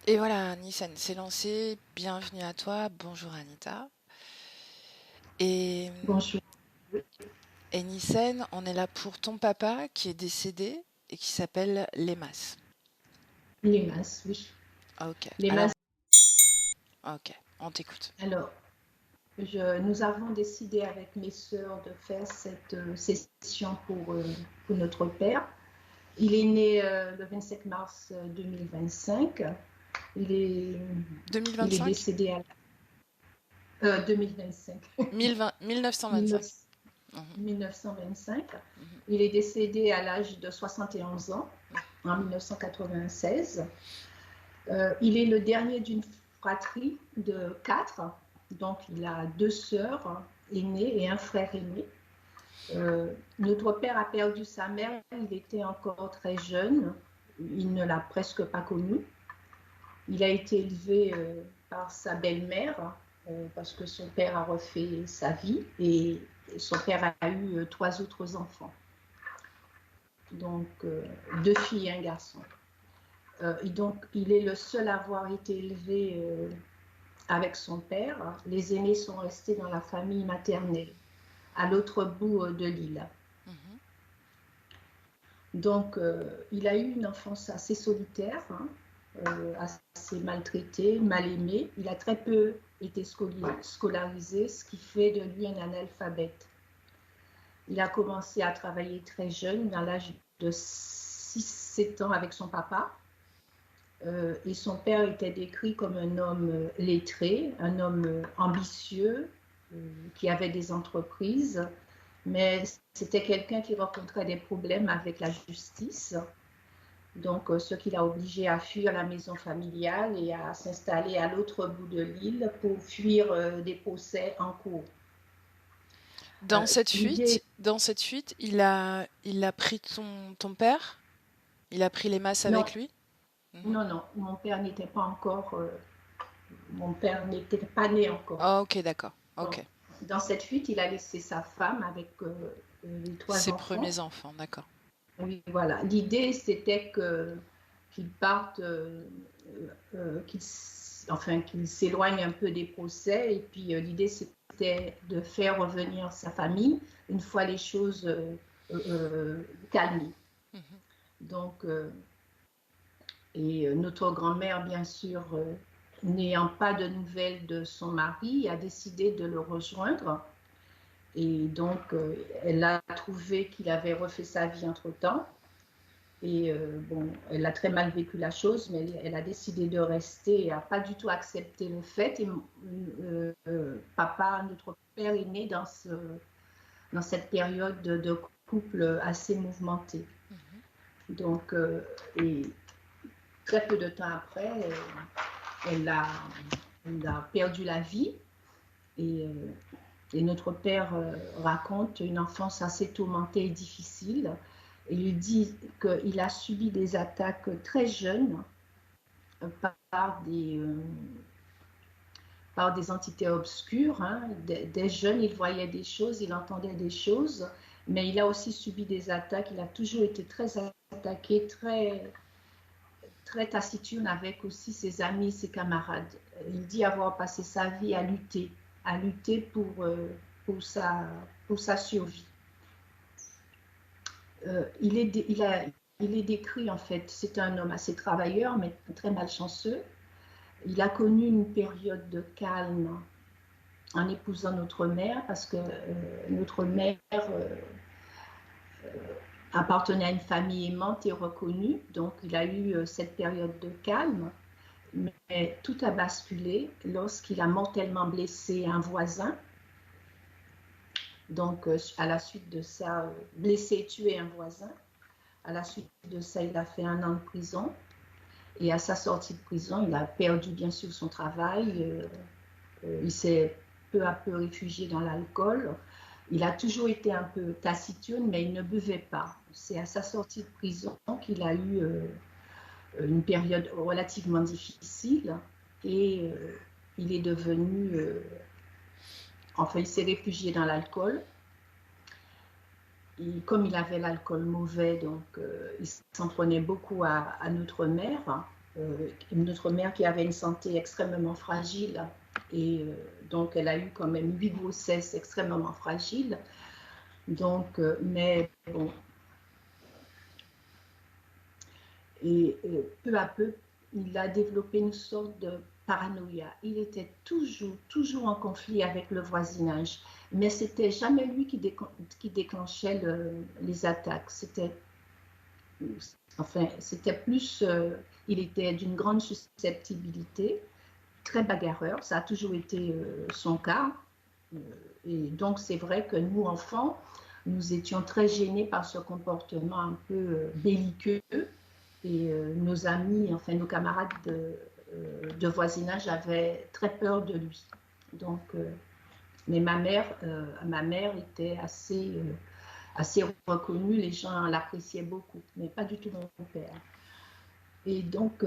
Et voilà, Nissan s'est lancé. Bienvenue à toi. Bonjour Anita. Et, Bonjour. et Nissen, on est là pour ton papa qui est décédé et qui s'appelle Lemas. Les masses, oui. Ok. Les Alors, masses. ok, on t'écoute. Alors, nous avons décidé avec mes sœurs de faire cette session pour notre père. Il est né le 27 mars 2025. Il est, il est 2025? décédé à 2025. 1925. Mhm, 1925. mhm, Il est décédé à l'âge de 71 ans mhm. en 1996. Il est le dernier d'une fratrie de quatre, donc il a deux sœurs aînées et un frère aîné. Notre père a perdu sa mère, il était encore très jeune, il ne l'a presque pas connue. Il a été élevé par sa belle-mère parce que son père a refait sa vie et son père a eu trois autres enfants, donc deux filles et un garçon. Et donc il est le seul à avoir été élevé avec son père. Les aînés sont restés dans la famille maternelle, à l'autre bout de l'île. Mhm. Donc, il a eu une enfance assez solitaire, hein, assez maltraité, mal aimé. Il a très peu été scolarisé, ce qui fait de lui un analphabète. Il a commencé à travailler très jeune, dans l'âge de 6-7 ans avec son papa. Et son père était décrit comme un homme lettré, un homme ambitieux, qui avait des entreprises, mais c'était quelqu'un qui rencontrait des problèmes avec la justice, donc ce qui l'a obligé à fuir la maison familiale et à s'installer à l'autre bout de l'île pour fuir des procès en cours. Dans cette L'idée, fuite, il a pris ton père? Il a pris les masses non, avec lui? Mhm. non, non, mon père n'était pas né encore. Ah, ok, d'accord. Donc, Ok. dans cette fuite, il a laissé sa femme avec les trois Ses enfants. premiers enfants, d'accord. Oui, voilà. L'idée, c'était qu'il parte, qu'il s'éloigne un peu des procès. Et puis, l'idée, c'était de faire revenir sa famille une fois les choses calmées. Mhm. Donc, notre grand-mère, bien sûr, n'ayant pas de nouvelles de son mari, a décidé de le rejoindre. Et donc, elle a trouvé qu'il avait refait sa vie entre-temps. Et bon, elle a très mal vécu la chose, mais elle a décidé de rester et n'a pas du tout accepté le fait. Et papa, notre père, est né dans cette période de couple assez mouvementée. Mhm. Donc, et très peu de temps après, elle a, elle a perdu la vie. Et, et notre père raconte une enfance assez tourmentée et difficile. Et il dit qu'il a subi des attaques très jeunes par par des entités obscures. Hein. Des jeunes, il voyait des choses, il entendait des choses, mais il a aussi subi des attaques. Il a toujours été très attaqué, très taciturne avec aussi ses amis, ses camarades. Il dit avoir passé sa vie à lutter pour, sa, pour sa survie. Il, est, il, a, il est décrit en fait, c'est un homme assez travailleur, mais très malchanceux. Il a connu une période de calme en épousant notre mère, parce que notre mère appartenait à une famille aimante et reconnue, donc il a eu cette période de calme. Mais tout a basculé lorsqu'il a mortellement blessé un voisin. Donc, à la suite de ça, blessé et tué un voisin. À la suite de ça, il a fait 1 an de prison. Et à sa sortie de prison, il a perdu bien sûr son travail. Il s'est peu à peu réfugié dans l'alcool. Il a toujours été un peu taciturne, mais il ne buvait pas. C'est à sa sortie de prison qu'il a eu une période relativement difficile et il est devenu, enfin, il s'est réfugié dans l'alcool. Et comme il avait l'alcool mauvais, donc il s'en prenait beaucoup à notre mère. notre mère qui avait une santé extrêmement fragile, et donc elle a eu quand même 8 grossesses extrêmement fragiles. Donc, mais bon, et peu à peu, il a développé une sorte de paranoïa. Il était toujours en conflit avec le voisinage, mais c'était jamais lui qui déclenchait les attaques. C'était plus, il était d'une grande susceptibilité, très bagarreur, ça a toujours été son cas. Et donc, c'est vrai que nous, enfants, nous étions très gênés par ce comportement un peu belliqueux. Et nos amis, enfin nos camarades de voisinage avaient très peur de lui. Donc, mais ma mère était assez reconnue, les gens l'appréciaient beaucoup, mais pas du tout mon père. Et donc,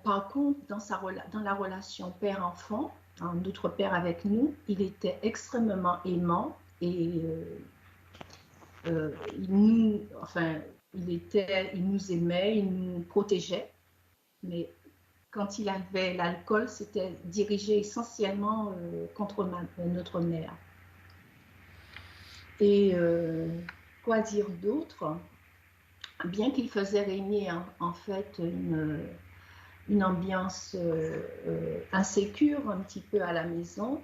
par contre, dans la relation père-enfant, notre père avec nous, il était extrêmement aimant et il nous aimait, il nous protégeait, mais quand il avait l'alcool, c'était dirigé essentiellement contre notre mère. Et quoi dire d'autre? Bien qu'il faisait régner en fait une ambiance insécure un petit peu à la maison,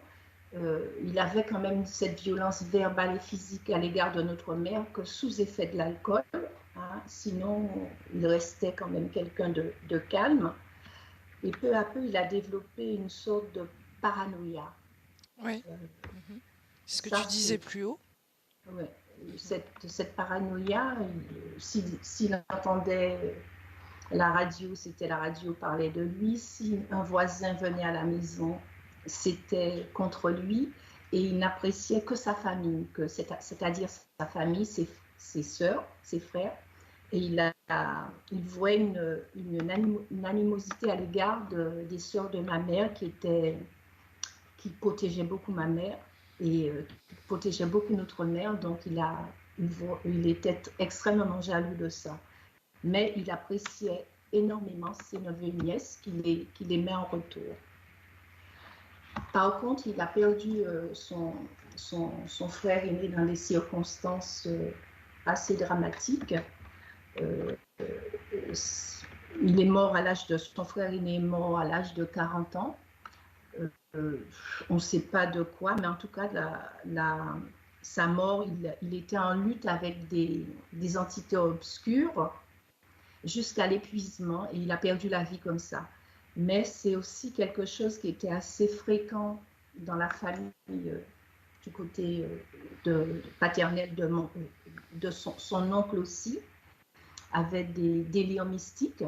il avait quand même cette violence verbale et physique à l'égard de notre mère que sous effet de l'alcool. Sinon, il restait quand même quelqu'un de calme. Et peu à peu, il a développé une sorte de paranoïa. Oui. Ce que tu disais plus haut. Ouais, cette paranoïa, s'il entendait la radio, c'était la radio parlait de lui. Si un voisin venait à la maison, c'était contre lui. Et il n'appréciait que sa famille, c'est-à-dire sa famille, ses sœurs, ses frères. Et il voit une animosité à l'égard des sœurs de ma mère qui protégeaient beaucoup ma mère et qui protégeaient beaucoup notre mère. Donc il était extrêmement jaloux de ça. Mais il appréciait énormément ses neveux et nièces qu'il aimait en retour. Par contre, il a perdu son frère aîné dans des circonstances assez dramatiques. Il est mort son frère aîné est mort à l'âge de 40 ans. On ne sait pas de quoi, mais en tout cas, sa mort, il était en lutte avec des entités obscures jusqu'à l'épuisement et il a perdu la vie comme ça. Mais c'est aussi quelque chose qui était assez fréquent dans la famille du côté paternel de son oncle aussi, avait des délires mystiques.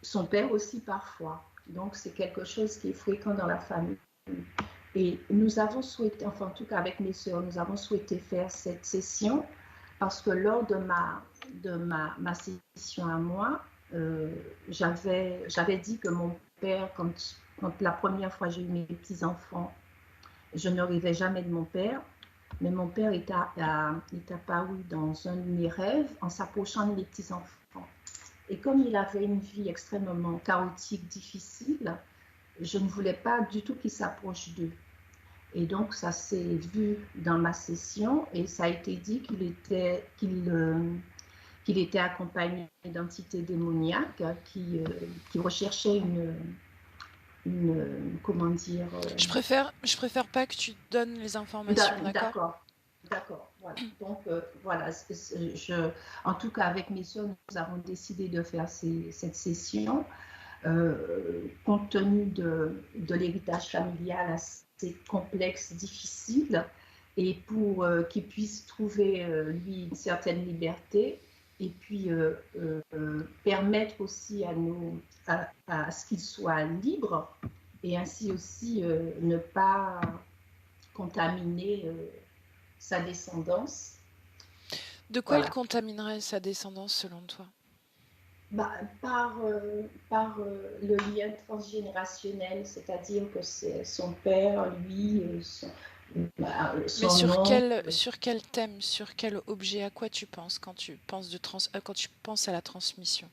Son père aussi parfois. Donc c'est quelque chose qui est fréquent dans la famille. Et nous avons souhaité, enfin en tout cas avec mes sœurs, nous avons souhaité faire cette session parce que lors de ma session à moi, j'avais dit que mon père, quand la première fois j'ai eu mes petits-enfants, je ne rêvais jamais de mon père, mais mon père est apparu dans un de mes rêves en s'approchant de mes petits-enfants. Et comme il avait une vie extrêmement chaotique, difficile, je ne voulais pas du tout qu'il s'approche d'eux. Et donc, ça s'est vu dans ma session et ça a été dit qu'il était accompagné d'entités démoniaques qui recherchaient comment dire... Je préfère pas que tu donnes les informations, d'accord? D'accord, voilà. Donc, voilà, en tout cas, avec mes soeurs, nous avons décidé de faire cette session. Compte tenu de l'héritage familial assez complexe, difficile, et pour qu'il puisse trouver, lui, une certaine liberté, et puis permettre aussi à ce qu'il soit libre, et ainsi aussi ne pas contaminer sa descendance. De quoi il contaminerait sa descendance selon toi? Par le lien transgénérationnel, c'est-à-dire que c'est son père, lui, son Mais sur quel thème, sur quel objet, à quoi tu penses quand tu penses à la transmission?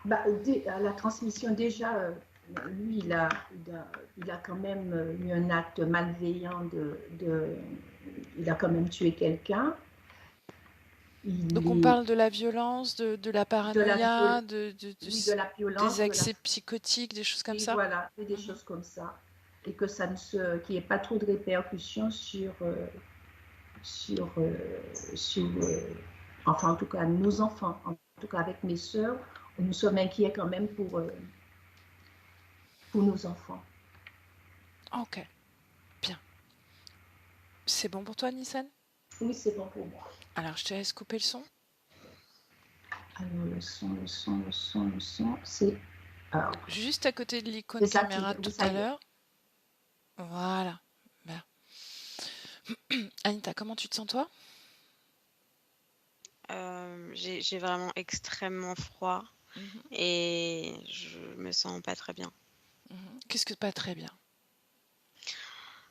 La transmission, déjà, lui, il a quand même eu un acte malveillant il a quand même tué quelqu'un. Il Donc on est parle de la violence, de la de la paranoïa, oui, de la des violence, accès psychotiques, des choses comme oui, ça? voilà, et des Mhm. choses comme ça. Et que ça qu'il n'y ait pas trop de répercussions sur, sur enfin, en tout cas, nos enfants. En tout cas, avec mes sœurs, nous sommes inquiets quand même pour nos enfants. Ok, bien. C'est bon pour toi, Nissan? Oui, c'est bon pour moi. Alors je te laisse couper le son. Alors, le son, c'est Juste à côté de l'icône désactivé. caméra de Oui, tout ça à y est. l'heure. Voilà. Bien. Anita, comment tu te sens toi? J'ai vraiment extrêmement froid Mhm, et je me sens pas très bien. mhm. Qu'est-ce que pas très bien?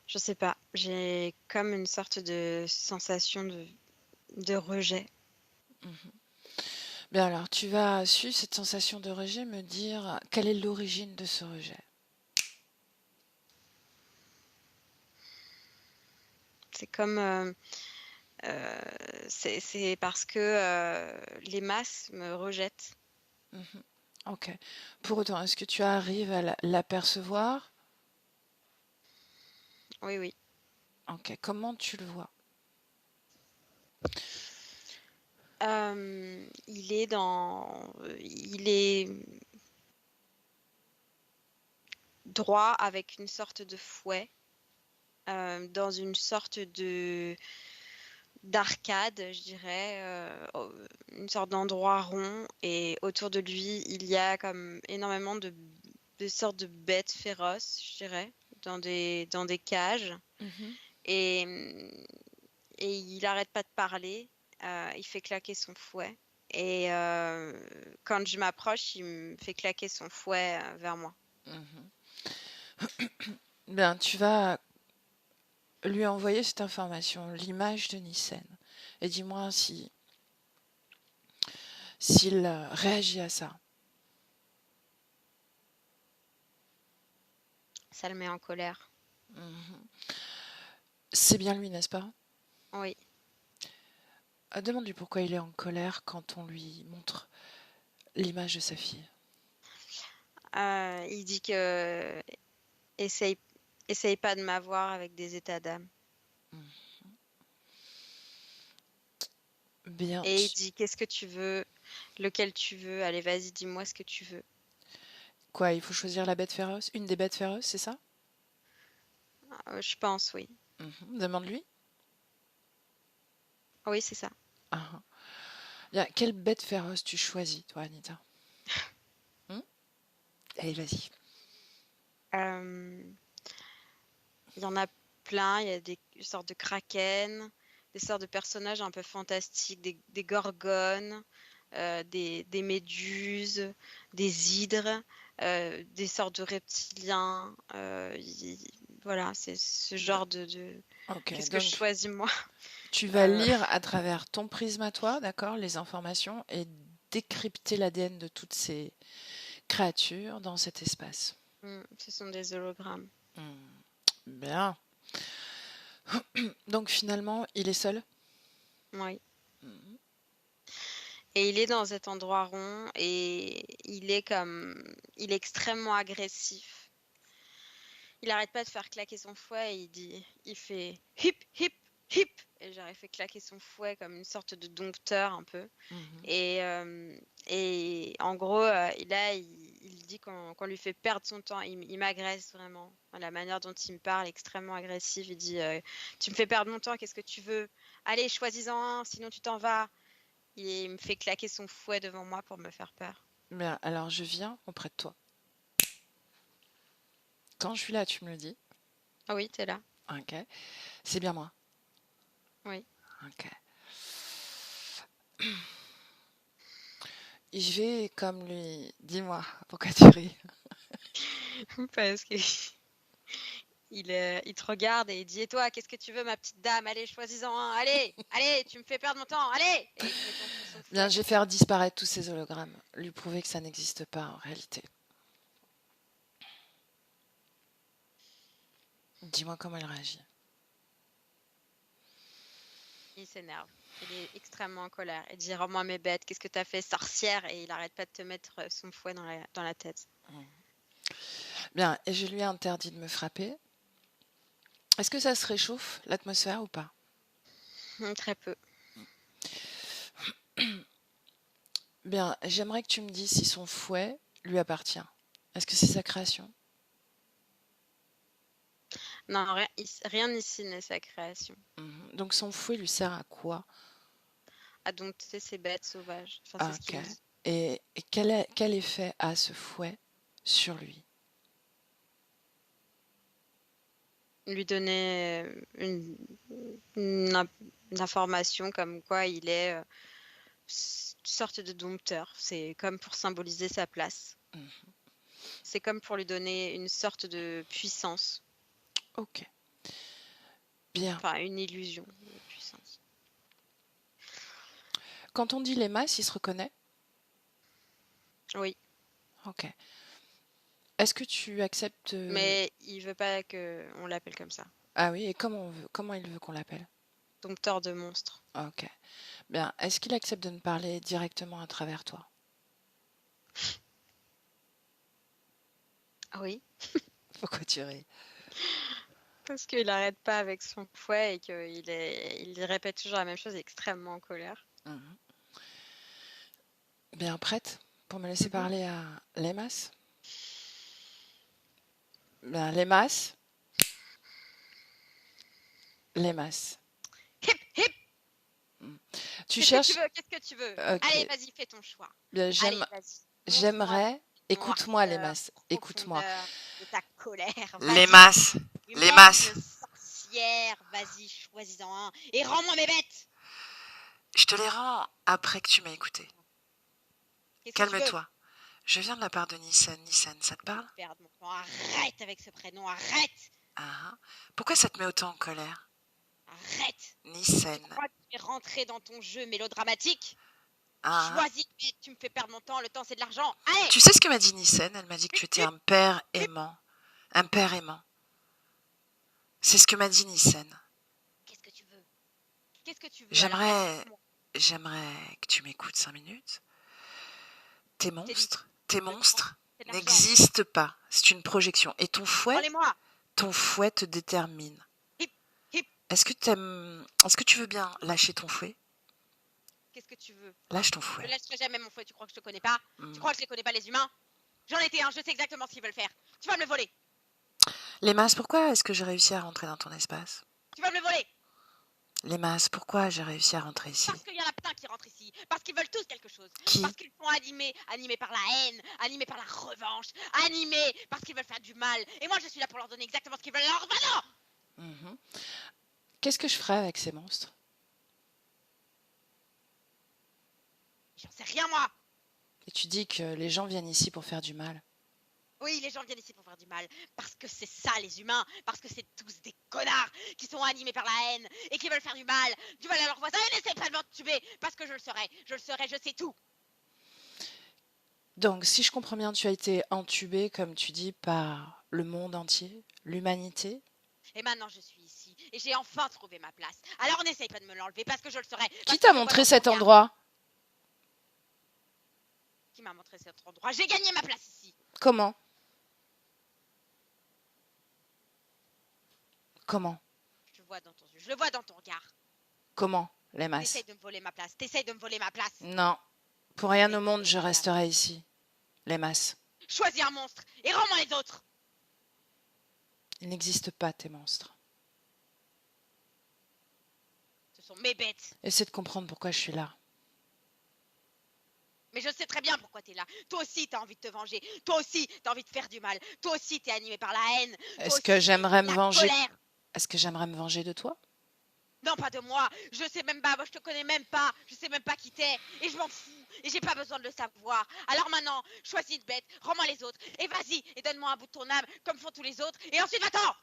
Je sais pas, j'ai comme une sorte de sensation de rejet. Mhm. Bien alors, tu vas, suivre cette sensation de rejet, me dire quelle est l'origine de ce rejet. C'est comme euh, c'est parce que les masses me rejettent. Mhm. Ok. Pour autant, est-ce que tu arrives à l'apercevoir? Oui, oui. Ok. Comment tu le vois? Il est droit avec une sorte de fouet, dans une sorte de d'arcade, je dirais, une sorte d'endroit rond, et autour de lui, il y a comme énormément de sortes de bêtes féroces, je dirais, dans des cages, Mhm. et, et il n'arrête pas de parler, il fait claquer son fouet, et quand je m'approche, il me fait claquer son fouet vers moi. Mhm. Bien, tu vas lui envoyer cette information, l'image de Nissen, et dis-moi si s'il réagit à ça. Ça le met en colère. Mhm. C'est bien lui, n'est-ce pas? Oui. Demande-lui pourquoi il est en colère quand on lui montre l'image de sa fille. Il dit que essaye, essaye pas de m'avoir avec des états d'âme. Bien, Et il dit, qu'est-ce que tu veux? Lequel tu veux? Allez, vas-y, dis-moi ce que tu veux. quoi, il faut choisir la bête féroce? Une des bêtes féroces, c'est ça? Je pense, oui. Mhm. Demande-lui. Oui, c'est ça. Ah, ah. Bien, quelle bête féroce tu choisis, toi, Anita? Hmm. Allez, vas-y. Euh, Il y en a plein. Il y a des sortes de kraken, des sortes de personnages un peu fantastiques, des gorgones, des méduses, des hydres, des sortes de reptiliens. Voilà, c'est ce Ben, genre de... ok, Qu'est-ce que je donc choisis, moi? tu vas Euh, lire à travers ton prisme à toi, d'accord, les informations et décrypter l'ADN de toutes ces créatures dans cet espace. Ce sont des hologrammes. Hmm. Bien. Donc finalement, il est seul? Oui. Mhm. Et il est dans cet endroit rond et il est extrêmement agressif. Il arrête pas de faire claquer son fouet et il fait hip, hip, hip. Et genre, il fait claquer son fouet comme une sorte de dompteur un peu. Mhm. Et en gros, là, il dit qu'on lui fait perdre son temps. Il m'agresse vraiment. La manière dont il me parle, extrêmement agressif. Il dit, tu me fais perdre mon temps, qu'est-ce que tu veux? Allez, choisis-en un, sinon tu t'en vas. Il me fait claquer son fouet devant moi pour me faire peur. Bien, alors je viens auprès de toi. Quand je suis là, tu me le dis. Ah oui, t'es là. Ok. C'est bien moi. Oui. Ok. Je vais comme lui. Dis-moi, pourquoi tu ris? Parce que il te regarde et il dit, et toi, qu'est-ce que tu veux, ma petite dame? Allez, choisis-en un. Allez, allez, tu me fais perdre mon temps. Allez! Et il te met son Bien, je vais faire disparaître tous ces hologrammes, lui prouver que ça n'existe pas en réalité. Dis-moi comment elle réagit. Il s'énerve. Il est extrêmement en colère. Il dit rends-moi mes bêtes, qu'est-ce que t'as fait, sorcière? Et il arrête pas de te mettre son fouet dans la tête. Bien, et je lui ai interdit de me frapper. Est-ce que ça se réchauffe, l'atmosphère, ou pas? Très peu. Bien, j'aimerais que tu me dises si son fouet lui appartient. Est-ce que c'est sa création? Non, rien ici n'est sa création. Donc son fouet lui sert à quoi? À dompter ces bêtes sauvages. Enfin, Ah, c'est ce qu'il ok. dit. Et quel effet a ce fouet sur lui? Lui donner une information comme quoi il est une sorte de dompteur. C'est comme pour symboliser sa place. C'est comme pour lui donner une sorte de puissance. Ok. Bien. Enfin, une illusion de puissance. Quand on dit les masses, il se reconnaît? Oui. Ok. Est-ce que tu acceptes... Mais il veut pas qu'on l'appelle comme ça. Ah oui, et comment il veut qu'on l'appelle? Dompteur de monstres. Ok. Bien. Est-ce qu'il accepte de me parler directement à travers toi? Oui. Pourquoi tu ris? Parce qu'il n'arrête pas avec son fouet et qu'il répète toujours la même chose, il est extrêmement en colère. Bien, prête pour me laisser parler à Lemas? Bien, Lemas. Lemas. Hip, hip! Tu Qu'est-ce cherches... que tu veux? Qu'est-ce que tu veux? Ok. Allez, vas-y, fais ton choix. Bien, Allez, vas-y. j'aimerais... Écoute-moi, Noirceur, Lemas. Écoute-moi. profondeur de ta colère. Les Vas-y. masses. Les masses. Humaine, sorcière, vas-y, choisis-en un et rends-moi mes bêtes. Je te les rends après que tu m'aies écouté. Qu'est-ce que tu veux? Calme-toi. Je viens de la part de Nissen. Nissen, ça te parle? Perdre mon temps. Arrête avec ce prénom, arrête. Ah. Pourquoi ça te met autant en colère? Arrête. Nissen. Tu crois que tu es rentré dans ton jeu mélodramatique? Ah. Choisis, mais tu me fais perdre mon temps, le temps c'est de l'argent. Allez. Tu sais ce que m'a dit Nissen? Elle m'a dit que tu étais un père aimant. Un père aimant. C'est ce que m'a dit Nissen. Qu'est-ce que tu veux? Qu'est-ce que tu veux? J'aimerais que tu m'écoutes 5 minutes. Tes monstres n'existent pas. C'est une projection. Et ton fouet te détermine. Est-ce que tu veux bien lâcher ton fouet? Qu'est-ce que tu veux? Lâche ton fouet. Je lâcherai jamais mon fouet. Tu crois que je te connais pas? Tu crois que je les connais pas, les humains? J'en étais un, je sais exactement ce qu'ils veulent faire. Tu vas me le voler. Les masses, pourquoi est-ce que j'ai réussi à rentrer dans ton espace? Tu vas me le voler. Les masses, pourquoi j'ai réussi à rentrer ici? Parce qu'il y en a plein qui rentrent ici. Parce qu'ils veulent tous quelque chose. Qui? Parce qu'ils sont animés par la haine, animés par la revanche, animés parce qu'ils veulent faire du mal. Et moi, je suis là pour leur donner exactement ce qu'ils veulent. Alors, maintenant! Qu'est-ce que je ferais avec ces monstres? J'en sais rien, moi. Et tu dis que les gens viennent ici pour faire du mal. Oui, les gens viennent ici pour faire du mal. Parce que c'est ça, les humains. Parce que c'est tous des connards qui sont animés par la haine et qui veulent faire du mal à leurs voisins. Et n'essaie pas de m'entuber, parce que je le saurai, je sais tout. Donc, si je comprends bien, tu as été entubé, comme tu dis, par le monde entier, l'humanité. Et maintenant, je suis ici. Et j'ai enfin trouvé ma place. Alors, n'essaye pas de me l'enlever, parce que je le saurai. Qui t'a montré cet endroit? Qui m'a montré cet endroit? J'ai gagné ma place ici. Comment? Comment? Je le vois dans ton yeux, je le vois dans ton regard. Comment, les masses? T'essayes de me voler ma place, t'essayes de me voler ma place. Non, pour rien au monde, je resterai ici. Les masses. Choisis un monstre et rends-moi les autres. Il n'existe pas, tes monstres. Ce sont mes bêtes. Essaie de comprendre pourquoi je suis là. Mais je sais très bien pourquoi t'es là. Toi aussi, t'as envie de te venger. Toi aussi, t'as envie de faire du mal. Toi aussi, t'es animé par la haine. Est-ce que j'aimerais me venger? Est-ce que j'aimerais me venger de toi? Non, pas de moi. Je sais même pas. Moi, je te connais même pas. Je sais même pas qui t'es. Et je m'en fous. Et j'ai pas besoin de le savoir. Alors maintenant, choisis une bête, rends-moi les autres. Et vas-y, et donne-moi un bout de ton âme, comme font tous les autres. Et ensuite, va-t'en.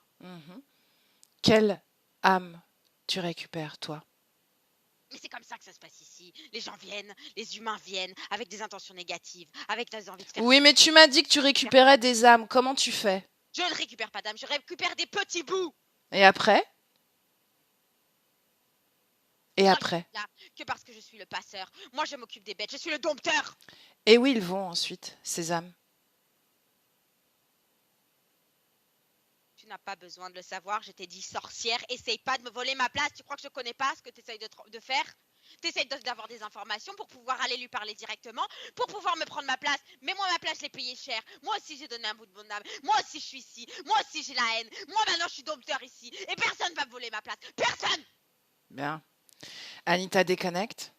Quelle âme tu récupères, toi? Mais c'est comme ça que ça se passe ici. Les gens viennent, les humains viennent avec des intentions négatives, avec des envies de faire... Oui, mais tu m'as dit que tu récupérais des âmes. Comment tu fais? Je ne récupère pas d'âme, je récupère des petits bouts. Et après? Et Moi, après? je suis là que parce que je suis le passeur. Moi, je m'occupe des bêtes, je suis le dompteur. Et où ils vont ensuite, ces âmes? Tu n'as pas besoin de le savoir, je t'ai dit sorcière, essaye pas de me voler ma place. Tu crois que je connais pas ce que tu essayes de faire? Tu essayes d'avoir des informations pour pouvoir aller lui parler directement, pour pouvoir me prendre ma place. Mais moi, ma place, je l'ai payée cher. Moi aussi, j'ai donné un bout de mon âme. Moi aussi, je suis ici. Moi aussi, j'ai la haine. Moi, maintenant, je suis dompteur ici. Et personne va me voler ma place. Personne! Bien. Anita, déconnecte.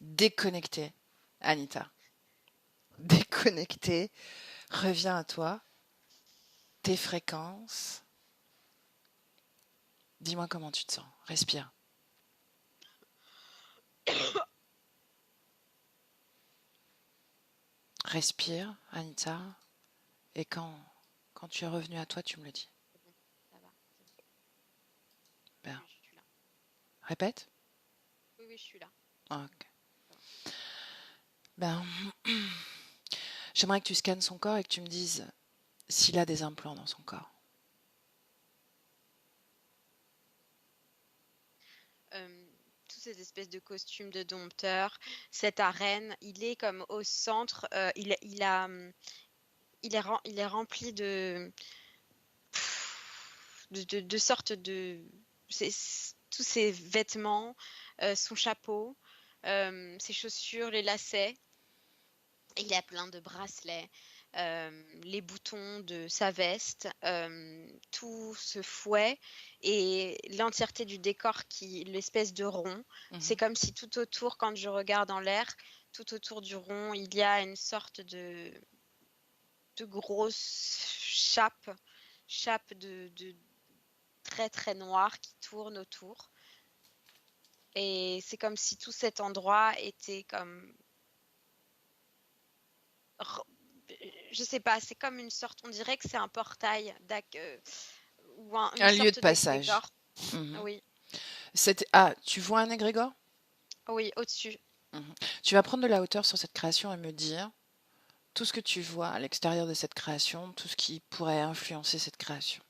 Déconnectée. Anita. Déconnectée. Reviens à toi. Tes fréquences. Dis-moi comment tu te sens. Respire. Respire, Anita. Et quand tu es revenue à toi, tu me le dis. C'est bon, ça va. Bien. Oui, je suis là. Répète. Oui, je suis là. Ok. Ben, j'aimerais que tu scannes son corps et que tu me dises s'il a des implants dans son corps. Toutes ces espèces de costumes de dompteurs, cette arène, il est comme au centre, il est rempli de sortes de... tous ses vêtements, son chapeau, ses chaussures, les lacets. Il y a plein de bracelets, les boutons de sa veste, tout ce fouet et l'entièreté du décor l'espèce de rond. C'est comme si tout autour, quand je regarde en l'air, tout autour du rond, il y a une sorte de grosse chape de très très noire qui tourne autour. Et c'est comme si tout cet endroit était comme... Je sais pas, c'est comme une sorte, on dirait que c'est un portail ou une Un lieu sorte de passage. d'égrégore. Oui, Tu vois un égrégore? oui, au-dessus. Tu vas prendre de la hauteur sur cette création et me dire tout ce que tu vois à l'extérieur de cette création, tout ce qui pourrait influencer cette création.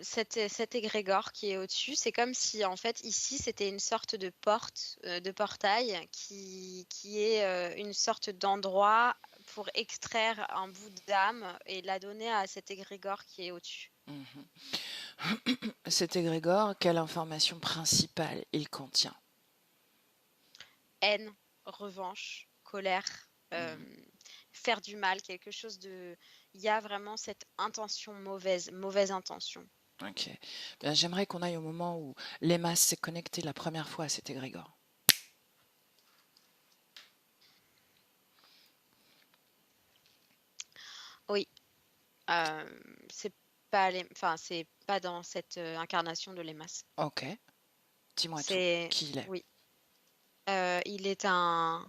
Cet égrégore qui est au-dessus, c'est comme si en fait ici c'était une sorte de porte, de portail qui est une sorte d'endroit pour extraire un bout d'âme et la donner à cet égrégore qui est au-dessus. Cet égrégore, quelle information principale il contient? Haine, revanche, colère, faire du mal, quelque chose de... Il y a vraiment cette intention mauvaise intention. Ok. Bien, j'aimerais qu'on aille au moment où l'EMAS s'est connecté la première fois à cet égrégore. Oui. C'est pas dans cette incarnation de l'EMAS. Ok. Dis-moi tout. Qui il est? Oui. Il est un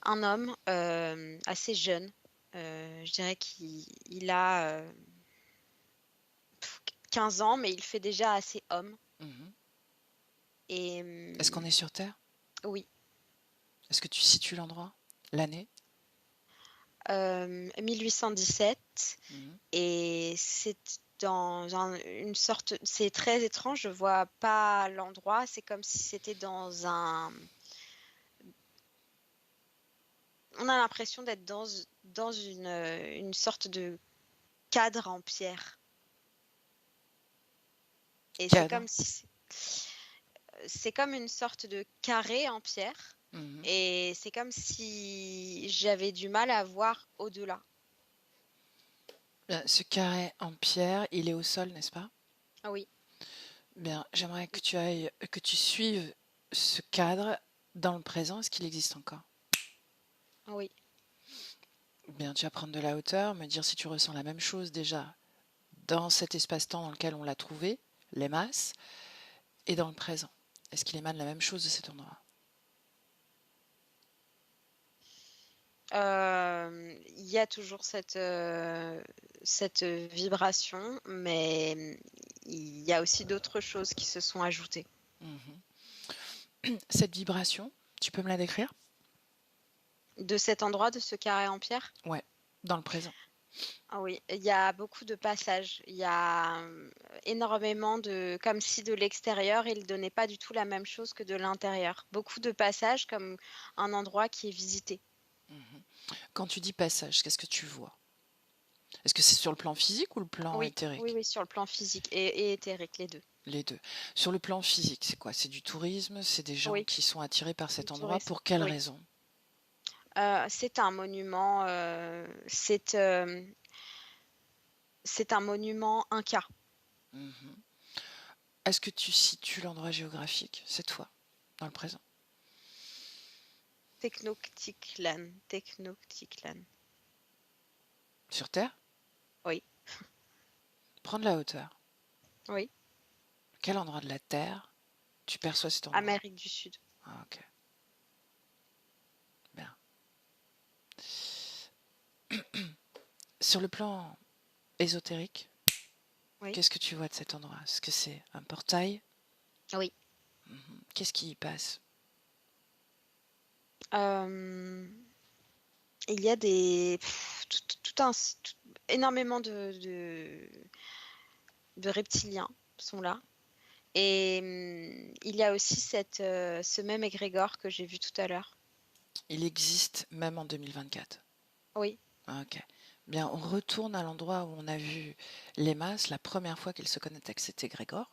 homme assez jeune. Je dirais qu'il a 15 ans, mais il fait déjà assez homme. Et, Est-ce qu'on est sur Terre? Oui. Est-ce que tu situes l'endroit? L'année? 1817. Et c'est dans une sorte... C'est très étrange, je vois pas l'endroit. C'est comme si c'était dans un... On a l'impression d'être dans une sorte de cadre en pierre. Et c'est comme si... C'est comme une sorte de carré en pierre. Et c'est comme si j'avais du mal à voir au-delà. Ce carré en pierre, il est au sol, n'est-ce pas? Oui. Bien, j'aimerais que tu suives ce cadre dans le présent. Est-ce qu'il existe encore? Oui. Bien, tu vas prendre de la hauteur, me dire si tu ressens la même chose déjà dans cet espace-temps dans lequel on l'a trouvé, les masses, et dans le présent. Est-ce qu'il émane la même chose de cet endroit? Il y a toujours cette vibration, mais il y a aussi d'autres choses qui se sont ajoutées. Cette vibration, tu peux me la décrire? De cet endroit, de ce carré en pierre? Ouais, dans le présent. Ah oui, il y a beaucoup de passages. Il y a énormément de... Comme si de l'extérieur, il ne donnait pas du tout la même chose que de l'intérieur. Beaucoup de passages comme un endroit qui est visité. Quand tu dis passage, qu'est-ce que tu vois? Est-ce que c'est sur le plan physique ou le plan Oui, éthérique? oui, sur le plan physique et éthérique, les deux. Les deux. Sur le plan physique, c'est quoi? C'est du tourisme? C'est des gens Oui, qui sont attirés par du cet endroit? tourisme. Pour quelle Oui. raison? C'est un monument, c'est un monument inca. Mhm. Est-ce que tu situes l'endroit géographique cette fois, dans le présent? Tenochtitlan. Tenochtitlan. Sur Terre? Oui, Prends de la hauteur. oui. Quel endroit de la Terre tu perçois cet endroit? Amérique du Sud. Ah, ok. Bien. Sur le plan ésotérique, Oui, qu'est-ce que tu vois de cet endroit? Est-ce que c'est un portail? oui. Qu'est-ce qui y passe? Euh, il y a des énormément de reptiliens sont là. Et il y a aussi ce même égrégore que j'ai vu tout à l'heure. Il existe même en 2024. Oui, Ah, ok. Bien, on retourne à l'endroit où on a vu les masses la première fois qu'ils se connectent avec cet égrégore.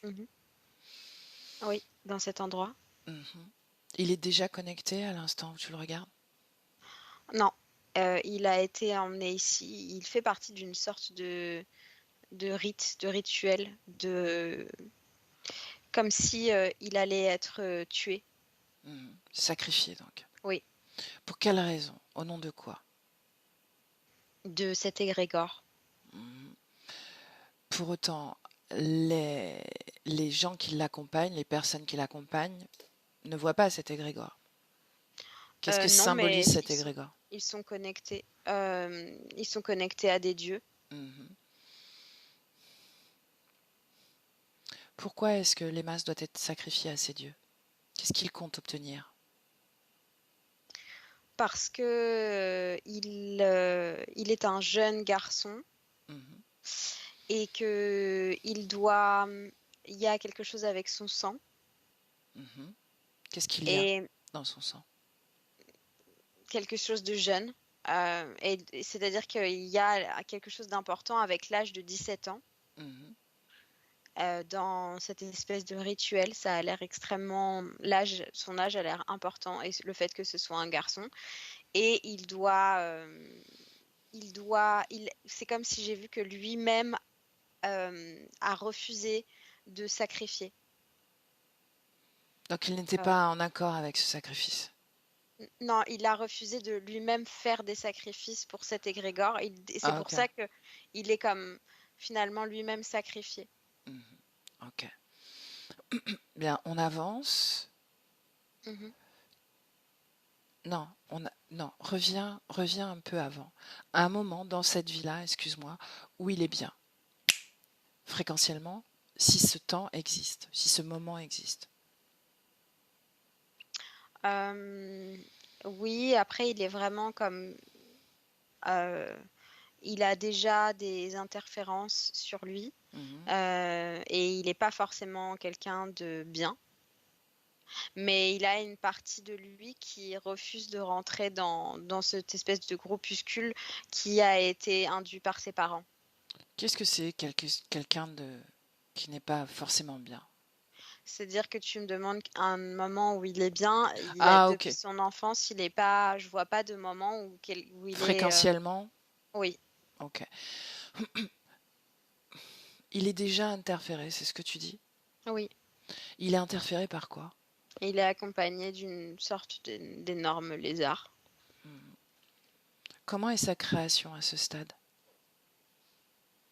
mhm. Oui, dans cet endroit. Mhm. Il est déjà connecté à l'instant où tu le regardes? Non, il a été emmené ici. Il fait partie d'une sorte de rite, de rituel, comme si il allait être tué. Sacrifié donc. Oui, Pour quelle raison? Au nom de quoi? de cet égrégore. Mhm. Pour autant, les, les gens qui l'accompagnent, les personnes qui l'accompagnent, ne voient pas cet égrégore. Qu'est-ce que Non, mais symbolise cet égrégore? ils sont connectés. Ils sont connectés à des dieux. Mhm. Pourquoi est-ce que les masses doivent être sacrifiées à ces dieux? Qu'est-ce qu'ils comptent obtenir? Parce que il est un jeune garçon Mhm. et que il y a quelque chose avec son sang Mhm. Qu'est-ce qu'il y a et dans son sang? quelque chose de jeune. Et c'est-à-dire qu'il y a quelque chose d'important avec l'âge de 17 ans. Mhm. Dans cette espèce de rituel, ça a l'air extrêmement... son âge a l'air important et le fait que ce soit un garçon. Et c'est comme si j'ai vu que lui-même a refusé de sacrifier. Donc il n'était Euh, pas en accord avec ce sacrifice. non, il a refusé de lui-même faire des sacrifices pour cet égrégore. Et c'est Ah, pour ok. ça que il est comme finalement lui-même sacrifié. Mhm. Ok. Bien, on avance. Mhm. Non, non, reviens un peu avant. À un moment dans cette vie-là, excuse-moi, où il est bien. Fréquentiellement, si ce temps existe, si ce moment existe. Oui, après, il est vraiment comme... euh, il a déjà des interférences sur lui Mhm. et il n'est pas forcément quelqu'un de bien. Mais il a une partie de lui qui refuse de rentrer dans cette espèce de groupuscule qui a été induit par ses parents. Qu'est-ce que c'est quelqu'un de qui n'est pas forcément bien? C'est-à-dire que tu me demandes un moment où il est bien, Ah, depuis ok. son enfance, il est pas, je vois pas de moment où il est. Fréquentiellement, Oui, ok. Il est déjà interféré, c'est ce que tu dis? oui. Il est interféré par quoi? Il est accompagné d'une sorte d'énorme lézard. Comment est sa création à ce stade?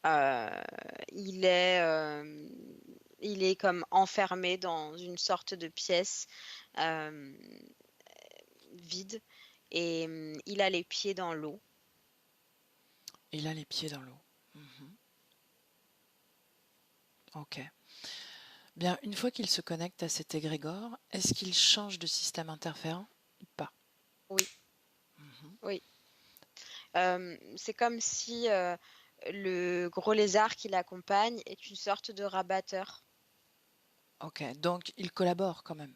Euh, il est, euh, il est comme enfermé dans une sorte de pièce euh, vide et il a les pieds dans l'eau. Il a les pieds dans l'eau. Mhm. Ok. Bien, une fois qu'il se connecte à cet égrégore, est-ce qu'il change de système interférent ou pas? Oui, Mhm. oui. C'est comme si le gros lézard qui l'accompagne est une sorte de rabatteur. Ok, donc il collabore quand même.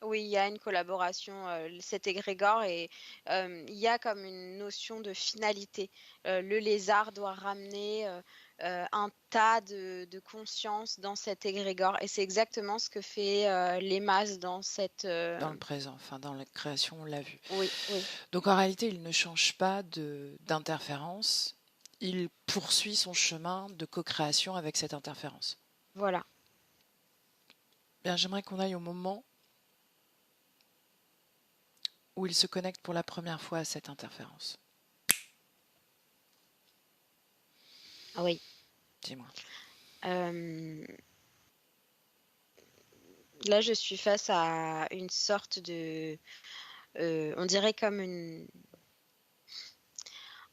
Oui, il y a une collaboration, cet égrégore et il y a comme une notion de finalité. Le lézard doit ramener un tas de conscience dans cet égrégore et c'est exactement ce que fait l'EMAS dans cette... Dans le présent, enfin dans la création, on l'a vu. Oui, oui, Donc en réalité, il ne change pas d'interférence, il poursuit son chemin de co-création avec cette interférence. voilà. Bien, j'aimerais qu'on aille au moment où il se connecte pour la première fois à cette interférence. Oui. Dis-moi. Euh, Là, je suis face à une sorte de... on dirait comme une...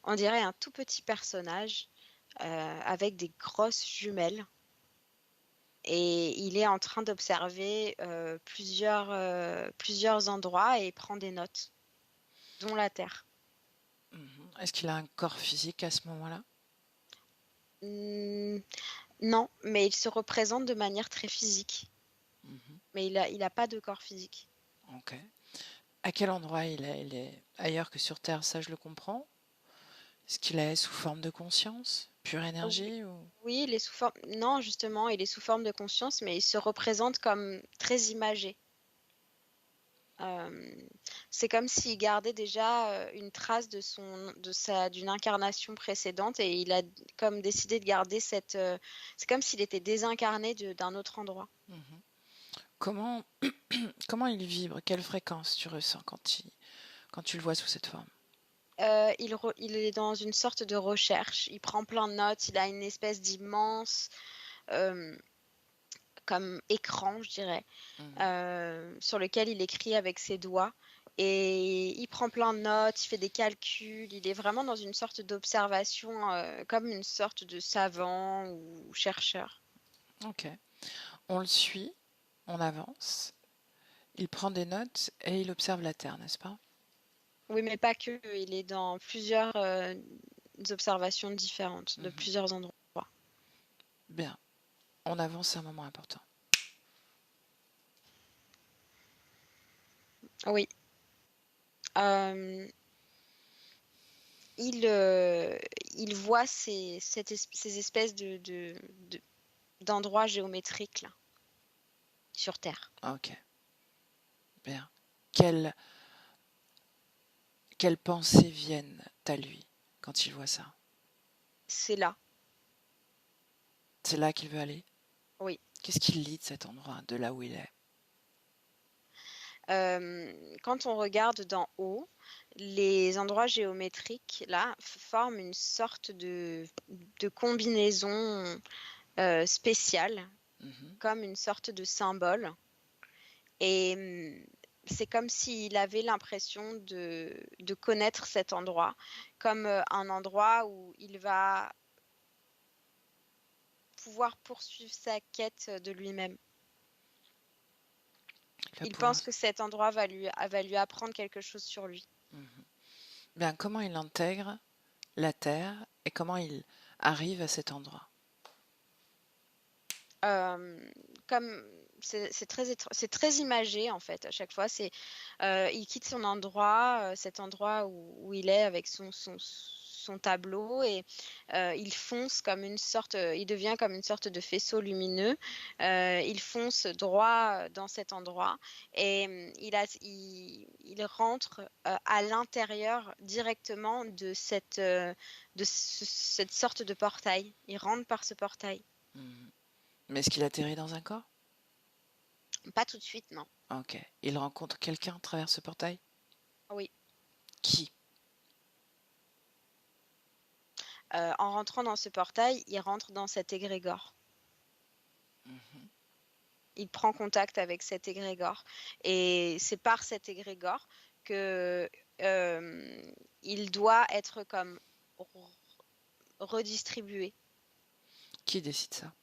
On dirait un tout petit personnage avec des grosses jumelles. Et il est en train d'observer plusieurs endroits et prend des notes, dont la Terre. Mhm. Est-ce qu'il a un corps physique à ce moment-là? Hmm, non, mais il se représente de manière très physique. Mhm. Mais il a pas de corps physique. Ok. À quel endroit il est? Il est ailleurs que sur Terre, ça je le comprends. Est-ce qu'il est sous forme de conscience? Pure Oui, énergie ou... oui, il est sous forme... Non, justement, il est sous forme de conscience, mais il se représente comme très imagé. Euh, c'est comme s'il gardait déjà une trace d'une incarnation précédente et il a comme décidé de garder cette. C'est comme s'il était désincarné d'un autre endroit. Mhm. Comment, comment il vibre? Quelle fréquence tu ressens quand tu le vois sous cette forme? Il est dans une sorte de recherche. Il prend plein de notes. Il a une espèce d'immense euh, comme écran, je dirais, Mhm. sur lequel il écrit avec ses doigts. Et il prend plein de notes, il fait des calculs, il est vraiment dans une sorte d'observation, comme une sorte de savant ou chercheur. Ok. On le suit, on avance, il prend des notes et il observe la Terre, n'est-ce pas? Oui, mais pas que, il est dans plusieurs observations différentes, de Mhm. plusieurs endroits. Bien, on avance à un moment important. Oui. Euh, il, euh, il voit ces espèces d'endroits géométriques là, sur Terre. Ok, bien. Quelles pensées viennent à lui quand il voit ça? C'est là, C'est là qu'il veut aller? oui. Qu'est-ce qu'il lit de cet endroit, de là où il est? Quand on regarde d'en haut, les endroits géométriques là forment une sorte de combinaison spéciale, Mhm. comme une sorte de symbole. Et c'est comme s'il avait l'impression de connaître cet endroit, comme un endroit où il va pouvoir poursuivre sa quête de lui-même. Il va Il pouvoir... pense que cet endroit va lui apprendre quelque chose sur lui. Mhm. Bien, comment il intègre la Terre et comment il arrive à cet endroit? Euh, Comme c'est très imagé en fait à chaque fois. Il quitte son endroit, cet endroit où il est avec son tableau et il fonce comme une sorte, il devient comme une sorte de faisceau lumineux. Il fonce droit dans cet endroit et il rentre à l'intérieur directement cette sorte de portail. Il rentre par ce portail. Mhm. Mais est-ce qu'il atterrit dans un corps? Pas tout de suite, non. Ok. Il rencontre quelqu'un à travers ce portail? Oui. Qui? En rentrant dans ce portail, il rentre dans cet égrégore. Mhm. Il prend contact avec cet égrégore. Et c'est par cet égrégore que il doit être comme redistribué. Qui décide ça?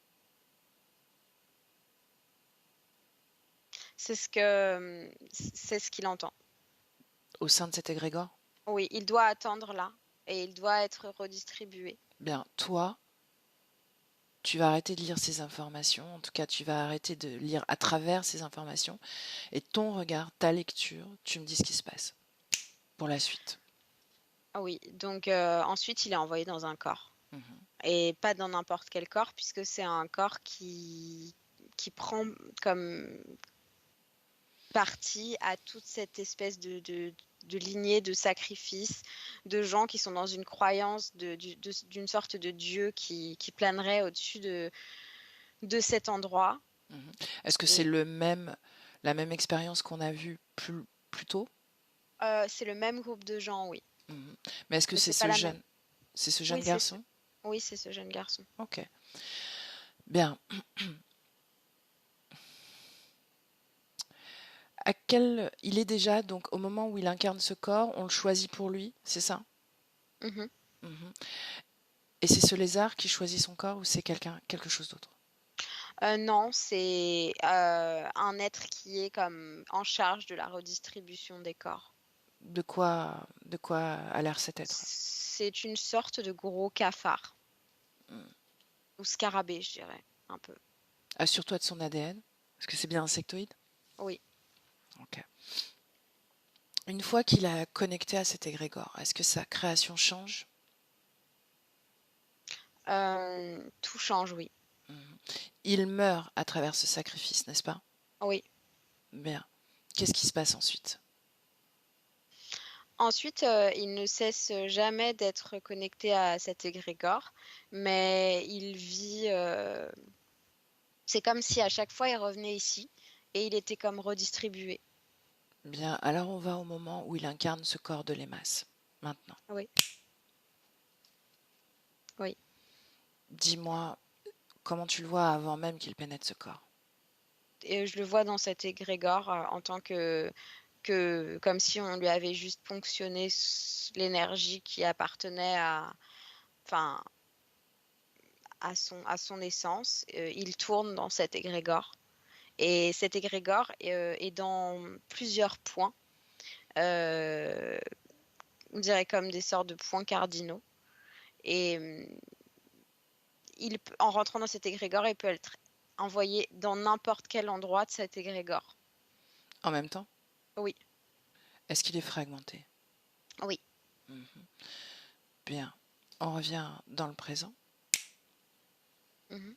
C'est ce qu'il entend. Au sein de cet égrégore? Oui, il doit attendre là et il doit être redistribué. Bien, toi, tu vas arrêter de lire ces informations, en tout cas tu vas arrêter de lire à travers ces informations, et ton regard, ta lecture, tu me dis ce qui se passe pour la suite. Ah oui, donc ensuite il est envoyé dans un corps. Mhm. Et pas dans n'importe quel corps, puisque c'est un corps qui prend comme partie à toute cette espèce de lignée de sacrifices, de gens qui sont dans une croyance d'une sorte de Dieu qui planerait au-dessus de cet endroit. Mhm. Est-ce que c'est la même expérience qu'on a vue plus tôt? C'est le même groupe de gens, oui. Mhm. Mais est-ce que Mais c'est pas la ce même. jeune garçon? Oui, c'est ce jeune garçon. Ok. Bien. Il est déjà, donc au moment où il incarne ce corps, on le choisit pour lui, c'est ça? Mhm. Mhm. Et c'est ce lézard qui choisit son corps ou c'est quelque chose d'autre? Non, c'est un être qui est comme en charge de la redistribution des corps. De quoi a l'air cet être? C'est une sorte de gros cafard. Hmm. Ou scarabée, je dirais, un peu. Assure-toi de son ADN. Est-ce que c'est bien insectoïde? Oui. Ok. Une fois qu'il a connecté à cet égrégore, est-ce que sa création change? Tout change, oui. Mhm. Il meurt à travers ce sacrifice, n'est-ce pas? Oui. Bien. Qu'est-ce qui se passe ensuite? Ensuite, il ne cesse jamais d'être connecté à cet égrégore, mais il vit. C'est comme si à chaque fois il revenait ici et il était comme redistribué. Bien, alors on va au moment où il incarne ce corps de Lémas. Maintenant. Oui. Oui. Dis-moi, comment tu le vois avant même qu'il pénètre ce corps? Et je le vois dans cet égrégore en tant que comme si on lui avait juste ponctionné l'énergie qui appartenait enfin, à son essence. Il tourne dans cet égrégore. Et cet égrégore est dans plusieurs points. On dirait comme des sortes de points cardinaux. Et en rentrant dans cet égrégore, il peut être envoyé dans n'importe quel endroit de cet égrégore. En même temps? Oui. Est-ce qu'il est fragmenté? Oui. Mhm. Bien. On revient dans le présent. Mhm.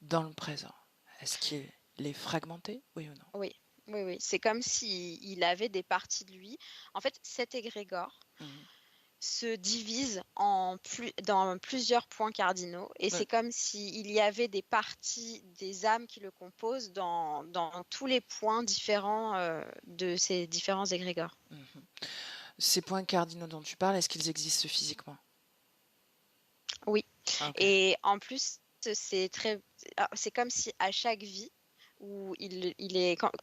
Dans le présent, est-ce qu'il est fragmenté, oui ou non? Oui. Oui, oui. C'est comme s'il avait des parties de lui. En fait, cet égrégore Mhm. se divise dans plusieurs points cardinaux et c'est comme s'il y avait des parties des âmes qui le composent dans tous les points différents de ces différents égrégores. Mhm. Ces points cardinaux dont tu parles, est-ce qu'ils existent physiquement? Oui. Ok. Et en plus, c'est comme si à chaque vie, où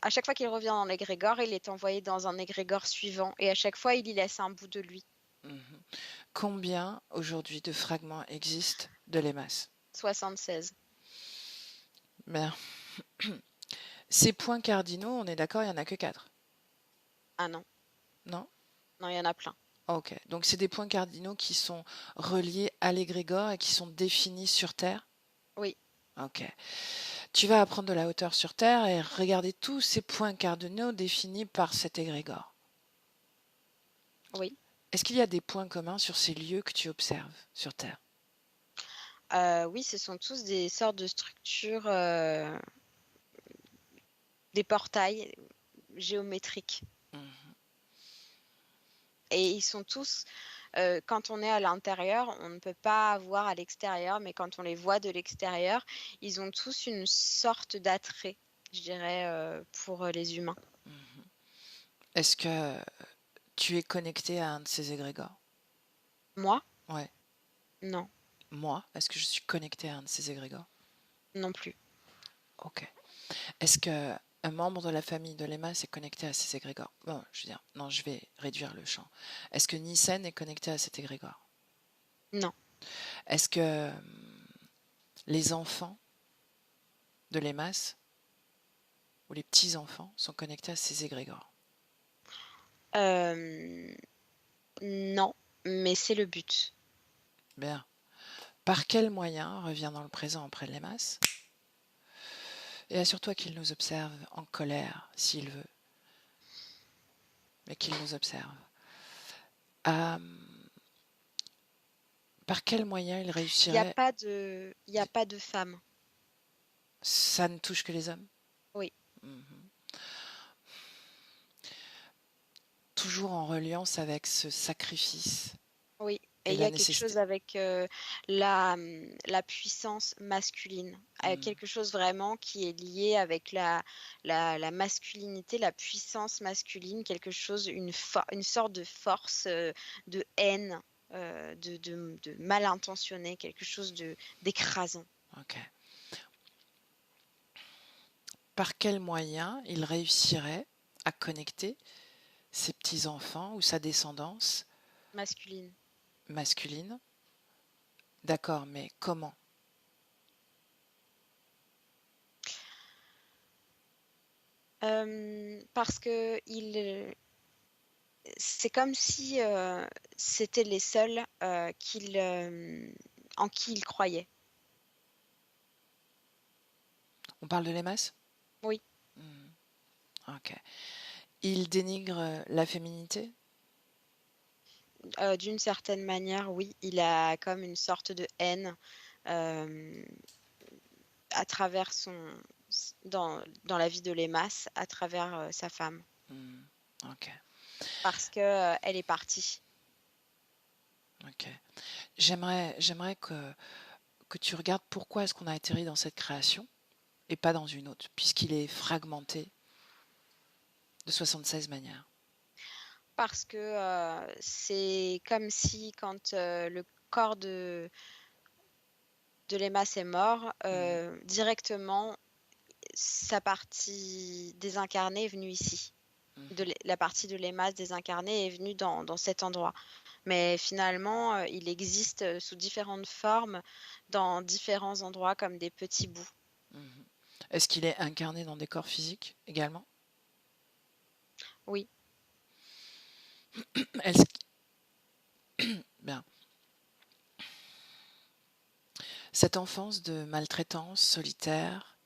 à chaque fois qu'il revient dans l'égrégore, il est envoyé dans un égrégore suivant et à chaque fois, il y laisse un bout de lui. Mhm. Combien aujourd'hui de fragments existent de l'EMAS? 76. Bien. Ces points cardinaux, on est d'accord, il n'y en a que 4? Ah non, Non? non, il y en a plein. Ok. Donc c'est des points cardinaux qui sont reliés à l'égrégore et qui sont définis sur Terre? Oui. Ok. Tu vas prendre de la hauteur sur Terre et regarder tous ces points cardinaux définis par cet égrégore. Oui. Est-ce qu'il y a des points communs sur ces lieux que tu observes sur Terre? Oui, ce sont tous des sortes de structures, des portails géométriques. Mhm. Et ils sont tous, quand on est à l'intérieur, on ne peut pas voir à l'extérieur, mais quand on les voit de l'extérieur, ils ont tous une sorte d'attrait, je dirais, pour les humains. Mhm. Est-ce que tu es connecté à un de ces égrégores? Moi? Ouais. Non, Moi, est-ce que je suis connecté à un de ces égrégores? non plus. Ok. Est-ce que un membre de la famille de l'EMA est connecté à ces égrégores? Bon, je veux dire, non, je vais réduire le champ. Est-ce que Nissen est connecté à cet égrégore? Non. Est-ce que les enfants de l'EMAS ou ou les petits-enfants sont connectés à ces égrégores? Non, mais c'est le but. Bien. Par quel moyen reviens dans le présent auprès de les masses et assure-toi qu'il nous observe en colère s'il veut, mais qu'il nous observe. Par quel moyen il Il n'y a réussirait? pas de, il y a pas de femme. Ça ne touche que les hommes? Oui. Mhm. Toujours en reliance avec ce sacrifice Oui, et et il y la a quelque nécessité. chose avec la puissance masculine, quelque chose vraiment qui est lié avec la masculinité, la puissance masculine, quelque chose, une sorte de force, de haine, de mal intentionné, quelque chose d'écrasant. Ok. Par quel moyen il réussirait à connecter ses petits-enfants ou sa descendance Masculine. masculine? D'accord, mais comment? Parce que c'est comme si c'était les seuls en qui il croyait. On parle de les masses? Oui. Ok. Il dénigre la féminité? D'une certaine manière, oui, il a comme une sorte de haine à travers dans la vie de Lémas, à travers sa femme, Ok. parce que elle est partie. Ok. J'aimerais que tu regardes pourquoi est-ce qu'on a atterri dans cette création et pas dans une autre, puisqu'il est fragmenté de 76 manières. Parce que c'est comme si quand le corps de Lémas est mort, directement sa partie désincarnée est venue ici. La partie de Lémas désincarnée est venue dans cet endroit. Mais finalement, il existe sous différentes formes dans différents endroits comme des petits bouts. Est-ce qu'il est incarné dans des corps physiques également? Oui. Est-ce Bien. Cette enfance de maltraitance, solitaire,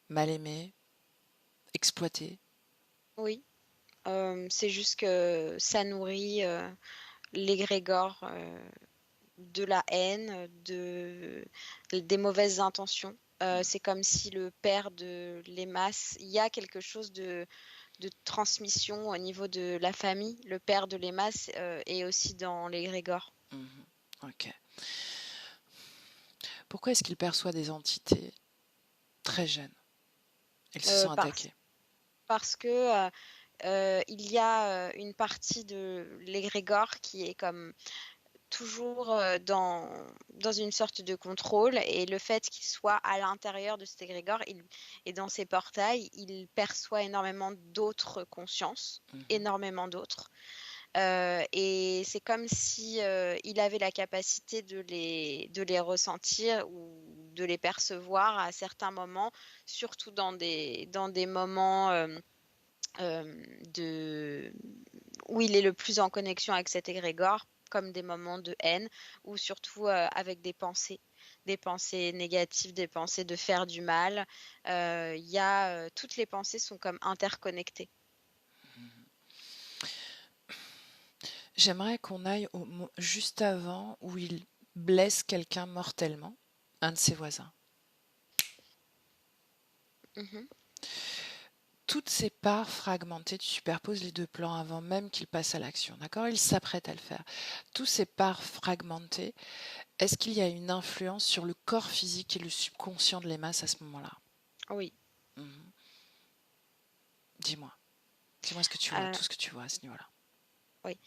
mal aimée, exploitée? Oui. C'est juste que ça nourrit l'égrégore de la haine, des mauvaises intentions. C'est comme si le père de Lémas, il y a quelque chose de transmission au niveau de la famille. Le père de Lémas est aussi dans l'égrégore. Ok. Pourquoi est-ce qu'il perçoit des entités très jeunes? Il se sent attaqué. Parce que il y a une partie de l'égrégore qui est comme toujours dans une sorte de contrôle, et le fait qu'il soit à l'intérieur de cet égrégore et dans ces portails, il perçoit énormément d'autres consciences, énormément d'autres. Et c'est comme si il avait la capacité de les ressentir ou de les percevoir à certains moments, surtout dans des moments où il est le plus en connexion avec cet égrégore, comme des moments de haine, ou surtout avec des pensées négatives, des pensées de faire du mal. Toutes les pensées sont comme interconnectées. J'aimerais qu'on aille juste avant où il blesse quelqu'un mortellement, un de ses voisins. Toutes ces parts fragmentées, tu superposes les deux plans avant même qu'il passe à l'action, d'accord? Il s'apprête à le faire. Toutes ces parts fragmentées, est-ce qu'il y a une influence sur le corps physique et le subconscient de Lémas à ce moment-là? Oui. Dis-moi ce que tu vois, tout ce que tu vois à ce niveau-là. Oui.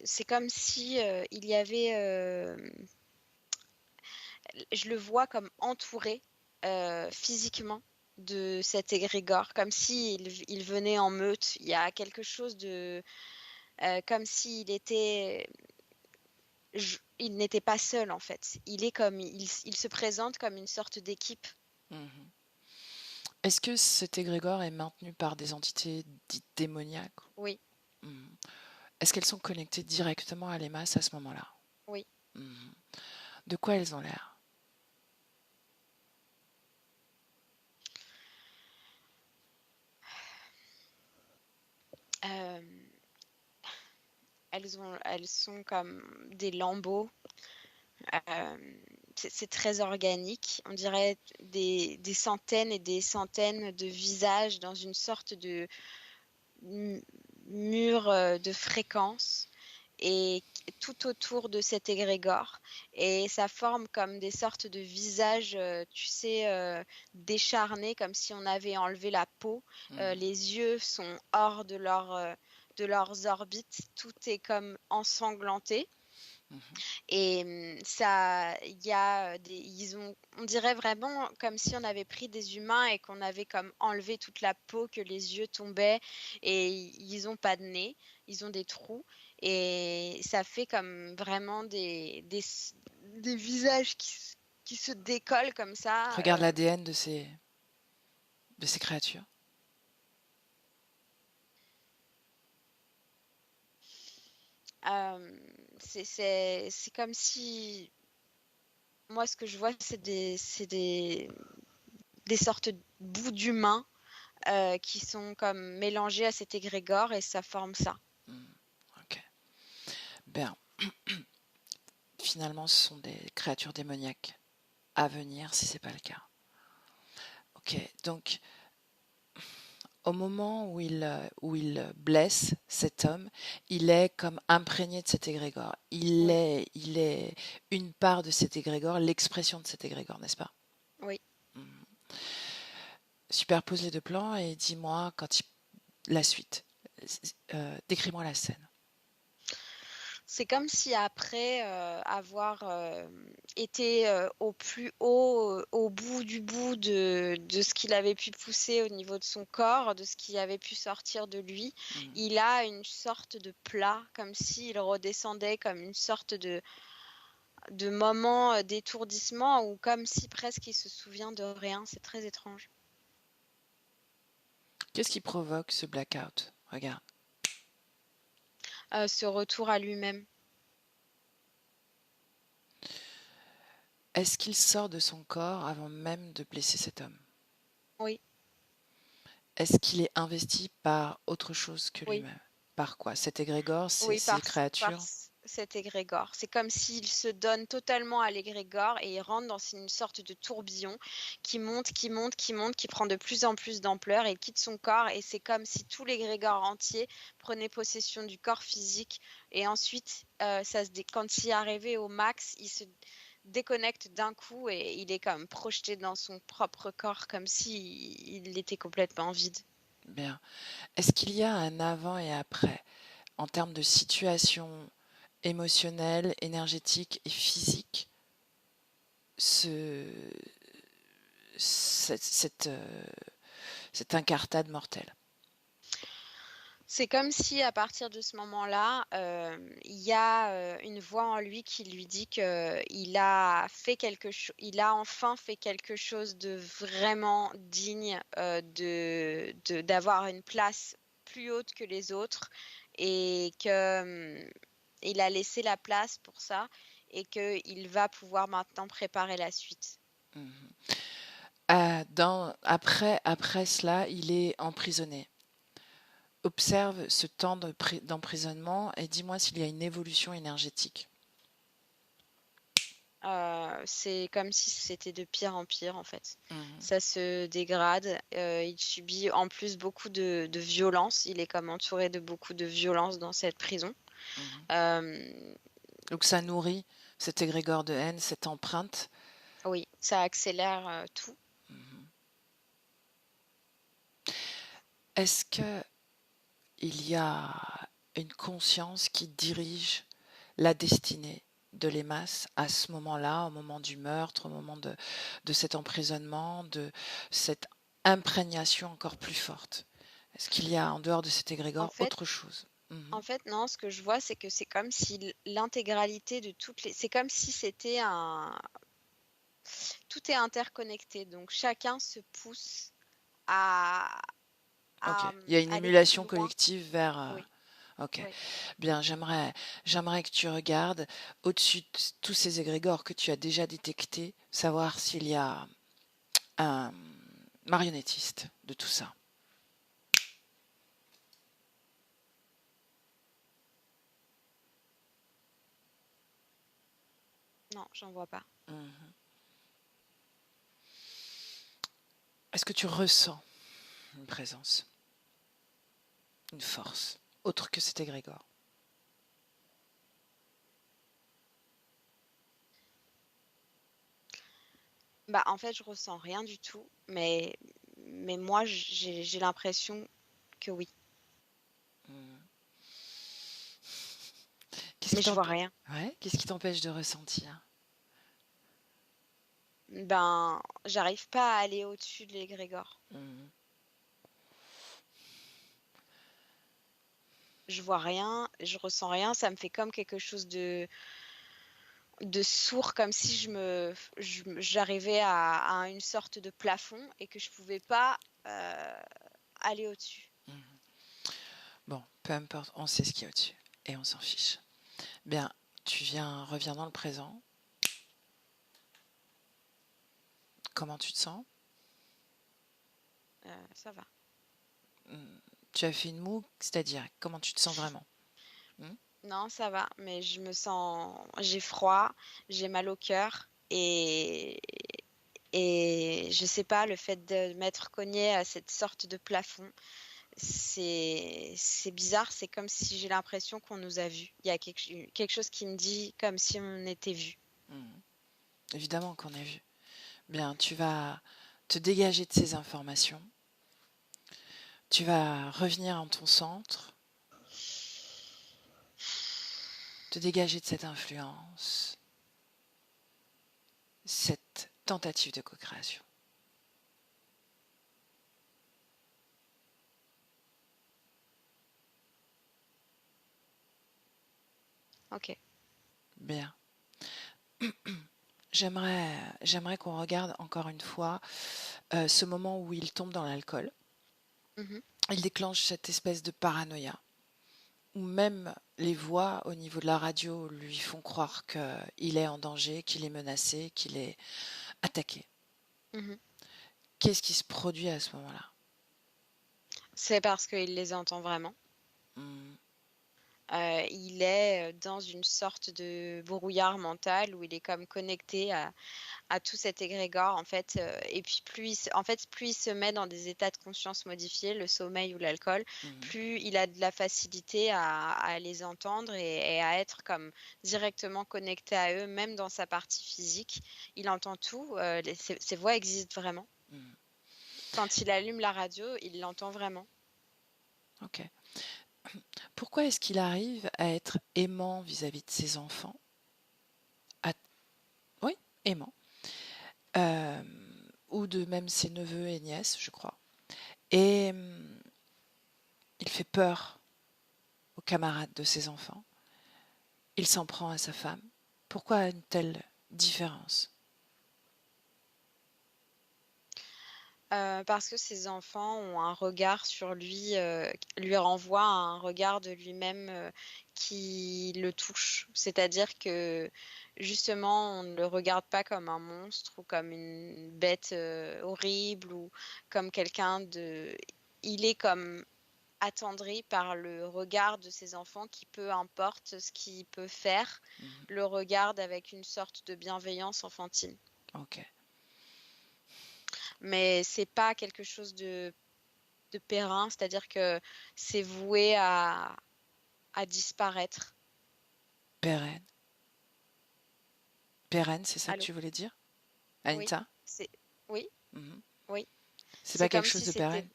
C'est comme si il y avait... je le vois comme entouré physiquement de cet égrégore, comme s'il venait en meute. Il y a quelque chose de... comme s'il était... il n'était pas seul en fait. Il se présente comme une sorte d'équipe. Est-ce que cet égrégore est maintenu par des entités dites démoniaques? Oui, Mhm. Est-ce qu'elles sont connectées directement à l'EMAS à ce moment-là? oui. Mhm. De quoi elles ont l'air? Euh, elles sont comme des lambeaux. Euh, c'est très organique. On dirait des centaines et des centaines de visages dans une sorte de mur de fréquence et tout autour de cet égrégore. Et ça forme comme des sortes de visages, tu sais, décharnés, comme si on avait enlevé la peau. Mhm. Les yeux sont hors de leurs orbites. Tout est comme ensanglanté. Mhm. Et ça, il y a on dirait vraiment comme si on avait pris des humains et qu'on avait comme enlevé toute la peau, que les yeux tombaient et ils ont pas de nez, ils ont des trous et ça fait comme vraiment des visages qui se décollent comme ça. Regarde l'ADN de ces créatures. C'est comme si moi ce que je vois c'est des sortes de bouts d'humains qui sont comme mélangés à cet égrégore et ça forme ça. Ok. Ben, finalement, ce sont des créatures démoniaques à venir si c'est pas le cas. Ok, donc au moment où il blesse cet homme, il est comme imprégné de cet égrégore. Oui, Il est une part de cet égrégore, l'expression de cet égrégore, n'est-ce pas? oui. Mhm. Superpose les deux plans et dis-moi la suite. Décris-moi la scène. C'est comme si après avoir été au plus haut, au bout de ce qu'il avait pu pousser au niveau de son corps, de ce qui avait pu sortir de lui, Mhm. il a une sorte de plat, comme s'il redescendait, comme une sorte de moment d'étourdissement, ou comme si presque il se souvient de rien. C'est très étrange. Qu'est-ce qui provoque ce blackout? Regarde. Ce retour à lui-même. Est-ce qu'il sort de son corps avant même de blesser cet homme? Oui, Est-ce qu'il est investi par autre chose que oui. lui-même? Par quoi? Cet égrégore, Oui, ces par créatures? cet égrégore. C'est comme s'il se donne totalement à l'égrégore et il rentre dans une sorte de tourbillon qui monte, qui monte, qui monte, qui prend de plus en plus d'ampleur et quitte son corps. Et c'est comme si tout l'égrégore entier prenait possession du corps physique. Et ensuite, quand il est arrivé au max, il se déconnecte d'un coup et il est comme projeté dans son propre corps comme s'il était complètement vide. Bien. Est-ce qu'il y a un avant et après en termes de situation émotionnelle, énergétique et physique, ce, cette incartade mortelle? C'est comme si à partir de ce moment-là, il y a une voix en lui qui lui dit que il a enfin fait quelque chose de vraiment digne d'avoir une place plus haute que les autres et que il a laissé la place pour ça et qu'il va pouvoir maintenant préparer la suite. Mhm. Après cela, il est emprisonné. Observe ce temps d'emprisonnement et dis-moi s'il y a une évolution énergétique. C'est comme si c'était de pire en pire en fait. Mhm. Ça se dégrade. Il subit en plus beaucoup de violence. Il est comme entouré de beaucoup de violence dans cette prison. Mhm. Euh, Donc ça nourrit cet égrégore de haine, cette empreinte. oui, ça accélère tout. Mhm. Est-ce que il y a une conscience qui dirige la destinée de l'EMAS à ce moment-là, au moment du meurtre, au moment de cet emprisonnement, de cette imprégnation encore plus forte? Est-ce qu'il y a en dehors de cet En égrégore fait, autre chose? Mhm. en fait, non. Ce que je vois, c'est que c'est comme si l'intégralité de c'est comme si c'était tout est interconnecté. Donc chacun se pousse à, Ok. à Il y a une aller plus émulation loin. collective vers. Oui, Ok. oui. Bien, j'aimerais que tu regardes au-dessus de tous ces égrégores que tu as déjà détectés, savoir s'il y a un marionnettiste de tout ça. Non, j'en vois pas. Mhm. Est-ce que tu ressens une présence, une force, autre que cet égrégore? Bah, en fait, je ressens rien du tout, mais moi, j'ai l'impression que oui. Mhm. Qu'est-ce Mais qui je vois t'empêche rien. Ouais, qu'est-ce qui t'empêche de ressentir? Ben, j'arrive pas à aller au-dessus de l'égrégore. Mhm. Je vois rien, je ressens rien, ça me fait comme quelque chose de sourd, comme si j'arrivais à une sorte de plafond et que je pouvais pas aller au-dessus. Mhm. Bon, peu importe, on sait ce qu'il y a au-dessus et on s'en fiche. Bien, reviens dans le présent. Comment tu te sens? Ça va. Hmm. Tu as fait une moue, c'est-à-dire comment tu te sens vraiment? Hmm. Non, ça va, mais j'ai froid, j'ai mal au cœur et je sais pas, le fait de m'être cognée à cette sorte de plafond, c'est bizarre, c'est comme si j'ai l'impression qu'on nous a vus. Il y a quelque chose qui me dit comme si on était vus. Hmm. Évidemment qu'on a vu. Bien, tu vas te dégager de ces informations. Tu vas revenir en ton centre, te dégager de cette influence, cette tentative de co-création. OK. Bien. J'aimerais qu'on regarde encore une fois ce moment où il tombe dans l'alcool. Mmh. Il déclenche cette espèce de paranoïa, où même les voix au niveau de la radio lui font croire qu'il est en danger, qu'il est menacé, qu'il est attaqué. Mmh. Qu'est-ce qui se produit à ce moment-là? C'est parce qu'il les entend vraiment. Hmm. Il est, dans une sorte de brouillard mental où il est comme connecté à tout cet égrégore en fait, et puis plus il se met dans des états de conscience modifiés, le sommeil ou l'alcool, Mhm. plus il a de la facilité à les entendre et à être comme directement connecté à eux, même dans sa partie physique. Il entend tout, ses voix existent vraiment. Mhm. Quand il allume la radio, il l'entend vraiment. Ok. Pourquoi est-ce qu'il arrive à être aimant vis-à-vis de ses enfants? À- Oui, aimant. Euh, ou de même ses neveux et nièces, je crois. Et il fait peur aux camarades de ses enfants. Il s'en prend à sa femme. Pourquoi une telle différence? Parce que ses enfants ont un regard sur lui, lui renvoient un regard de lui-même, qui le touche. C'est-à-dire que, justement, on ne le regarde pas comme un monstre ou comme une bête, horrible ou comme quelqu'un de il est comme attendri par le regard de ses enfants qui, peu importe ce qu'il peut faire, Mhm. le regarde avec une sorte de bienveillance enfantine. Ok. Mais c'est pas quelque chose de périn, c'est-à-dire que c'est voué à disparaître. Pérenne. Pérenne, c'est ça que Allô? tu voulais dire? Oui, Anita? c'est oui, Mhm. oui. C'est C'est pas quelque comme chose si de c'était pérenne?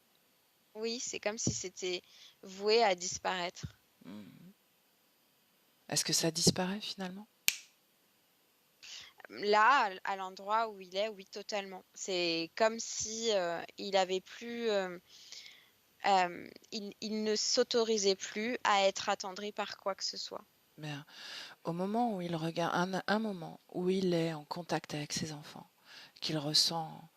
oui, c'est comme si c'était voué à disparaître. Mhm. Est-ce que ça disparaît finalement? Là, à l'endroit où il est, oui, totalement. C'est comme si, il avait plus, il ne s'autorisait plus à être attendri par quoi que ce soit. Bien. Au moment où il regarde, un moment où il est en contact avec ses enfants, qu'il ressent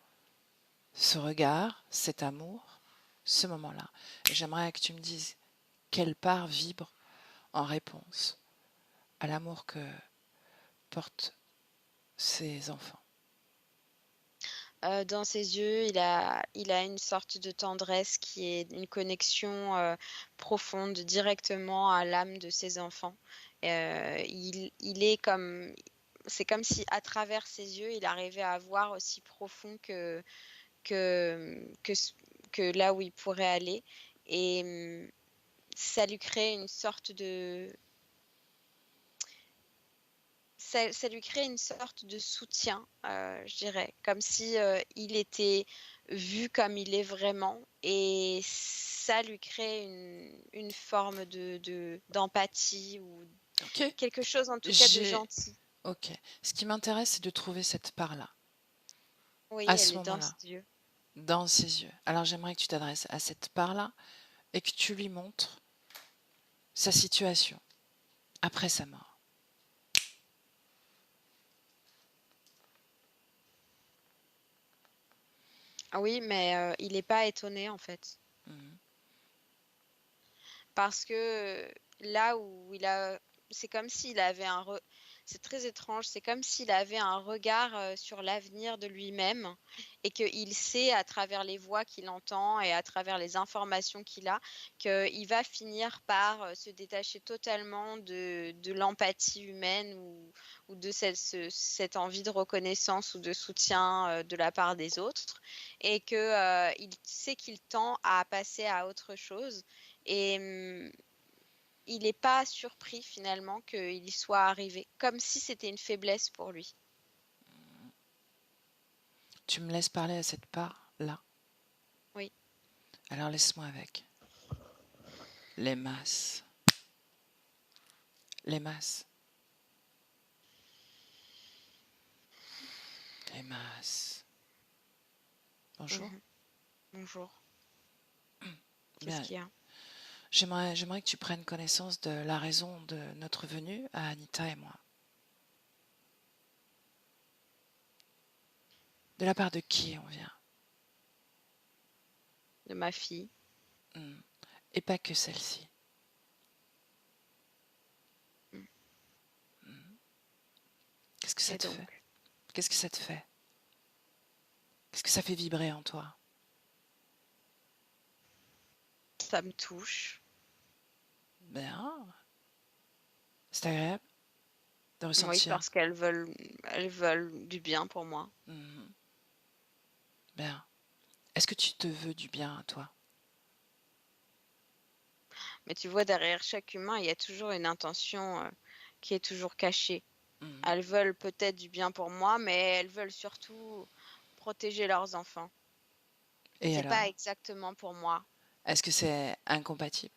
ce regard, cet amour, ce moment-là. J'aimerais que tu me dises quelle part vibre en réponse à l'amour que portent ces enfants. Dans ses yeux, il a une sorte de tendresse qui est une connexion, profonde directement à l'âme de ses enfants. Il est comme c'est comme si à travers ses yeux, il arrivait à voir aussi profond que ce que là où il pourrait aller et ça lui crée une sorte de ça lui crée une sorte de soutien, je dirais, comme si, il était vu comme il est vraiment et ça lui crée une forme d'empathie ou Ok. quelque chose en tout cas de J'ai. gentil. Ok. Ce qui m'intéresse, c'est de trouver cette part-là, Oui, à elle ce est dans moment-là, ses yeux. dans ses yeux. Alors j'aimerais que tu t'adresses à cette part-là et que tu lui montres sa situation après sa mort. Ah oui, mais il est pas étonné, en fait. Mhm. Parce que, là où il a c'est comme s'il avait c'est très étrange, c'est comme s'il avait un regard, sur l'avenir de lui-même et qu'il sait à travers les voix qu'il entend et à travers les informations qu'il a, qu'il va finir par, se détacher totalement de l'empathie humaine ou de cette envie de reconnaissance ou de soutien, de la part des autres et que, il sait qu'il tend à passer à autre chose et il n'est pas surpris finalement qu'il y soit arrivé, comme si c'était une faiblesse pour lui. Tu me laisses parler à cette part-là. Oui. Alors laisse-moi avec. Les masses. Les masses. Les masses. Bonjour. Mhm. Bonjour. Qu'est-ce Bien. qu'il y a? J'aimerais que tu prennes connaissance de la raison de notre venue à Anita et moi. De la part de qui on vient. De ma fille. Et pas que celle-ci. Mm. Qu'est-ce que ça Et te fait? donc? Qu'est-ce que ça te fait? Qu'est-ce que ça fait vibrer en toi? Ça me touche. Bien. C'est agréable de Oui, ressentir. parce elles veulent du bien pour moi. Mhm. Bien. Est-ce que tu te veux du bien à toi? Mais tu vois, derrière chaque humain, il y a toujours une intention qui est toujours cachée. Mhm. Elles veulent peut-être du bien pour moi, mais elles veulent surtout protéger leurs enfants. Et C'est pas alors? exactement pour moi. Est-ce que c'est incompatible?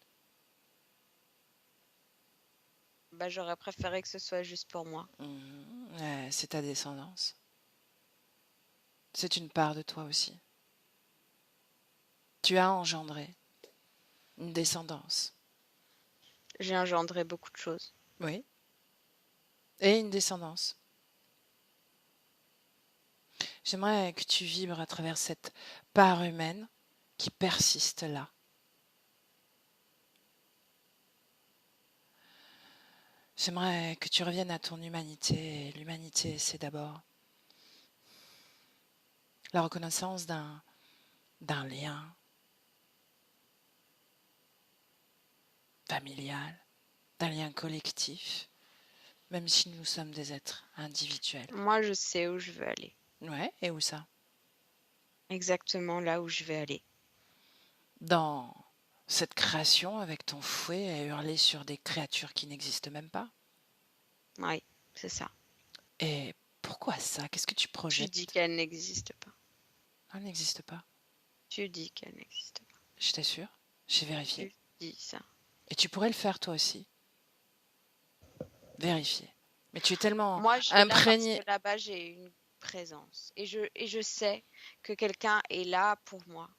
Bah, j'aurais préféré que ce soit juste pour moi. Mhm. C'est ta descendance. C'est une part de toi aussi. Tu as engendré une descendance. J'ai engendré beaucoup de choses. Oui. Et une descendance. J'aimerais que tu vibres à travers cette part humaine qui persiste là. J'aimerais que tu reviennes à ton humanité. Et l'humanité, c'est d'abord la reconnaissance d'un lien familial, d'un lien collectif, même si nous sommes des êtres individuels. Moi, je sais où je veux aller. Ouais, et où ça? Exactement là où je vais aller. Dans cette création avec ton fouet à hurler sur des créatures qui n'existent même pas? Oui, c'est ça. Et pourquoi ça? Qu'est-ce que tu Tu dis projettes? qu'elle n'existe pas. Elle n'existe pas. Tu dis qu'elle n'existe pas. Je t'assure, j'ai vérifié. Tu dis ça. Et tu pourrais le faire toi aussi. Vérifier. Mais tu es tellement Moi, je vais là parce que imprégné. là-bas, j'ai une présence. Et je sais que quelqu'un est là pour moi.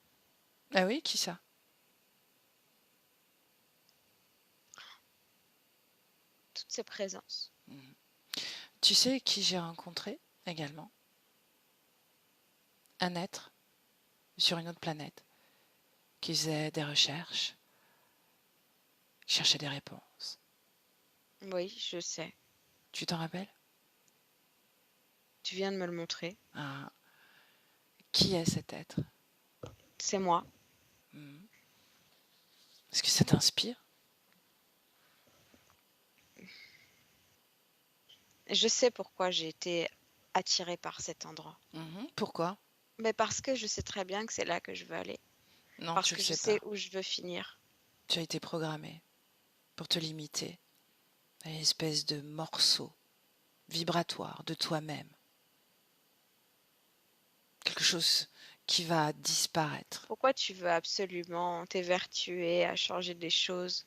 Ah oui, qui ça? Toutes ces présences. Mhm. Tu sais qui j'ai rencontré également? Un être sur une autre planète, qui faisait des recherches, qui cherchait des réponses. Oui, je sais. Tu t'en rappelles? Tu viens de me le montrer. Ah. Qui est cet être? C'est moi. Est-ce que ça t'inspire? Je sais pourquoi j'ai été attirée par cet endroit. Pourquoi? Mais parce que je sais très bien que c'est là que je veux aller. Non, Parce tu que le je sais sais pas. où je veux finir. Tu as été programmé pour te limiter à une espèce de morceau vibratoire de toi-même. Quelque chose qui va disparaître. Pourquoi tu veux absolument t'évertuer à changer des choses?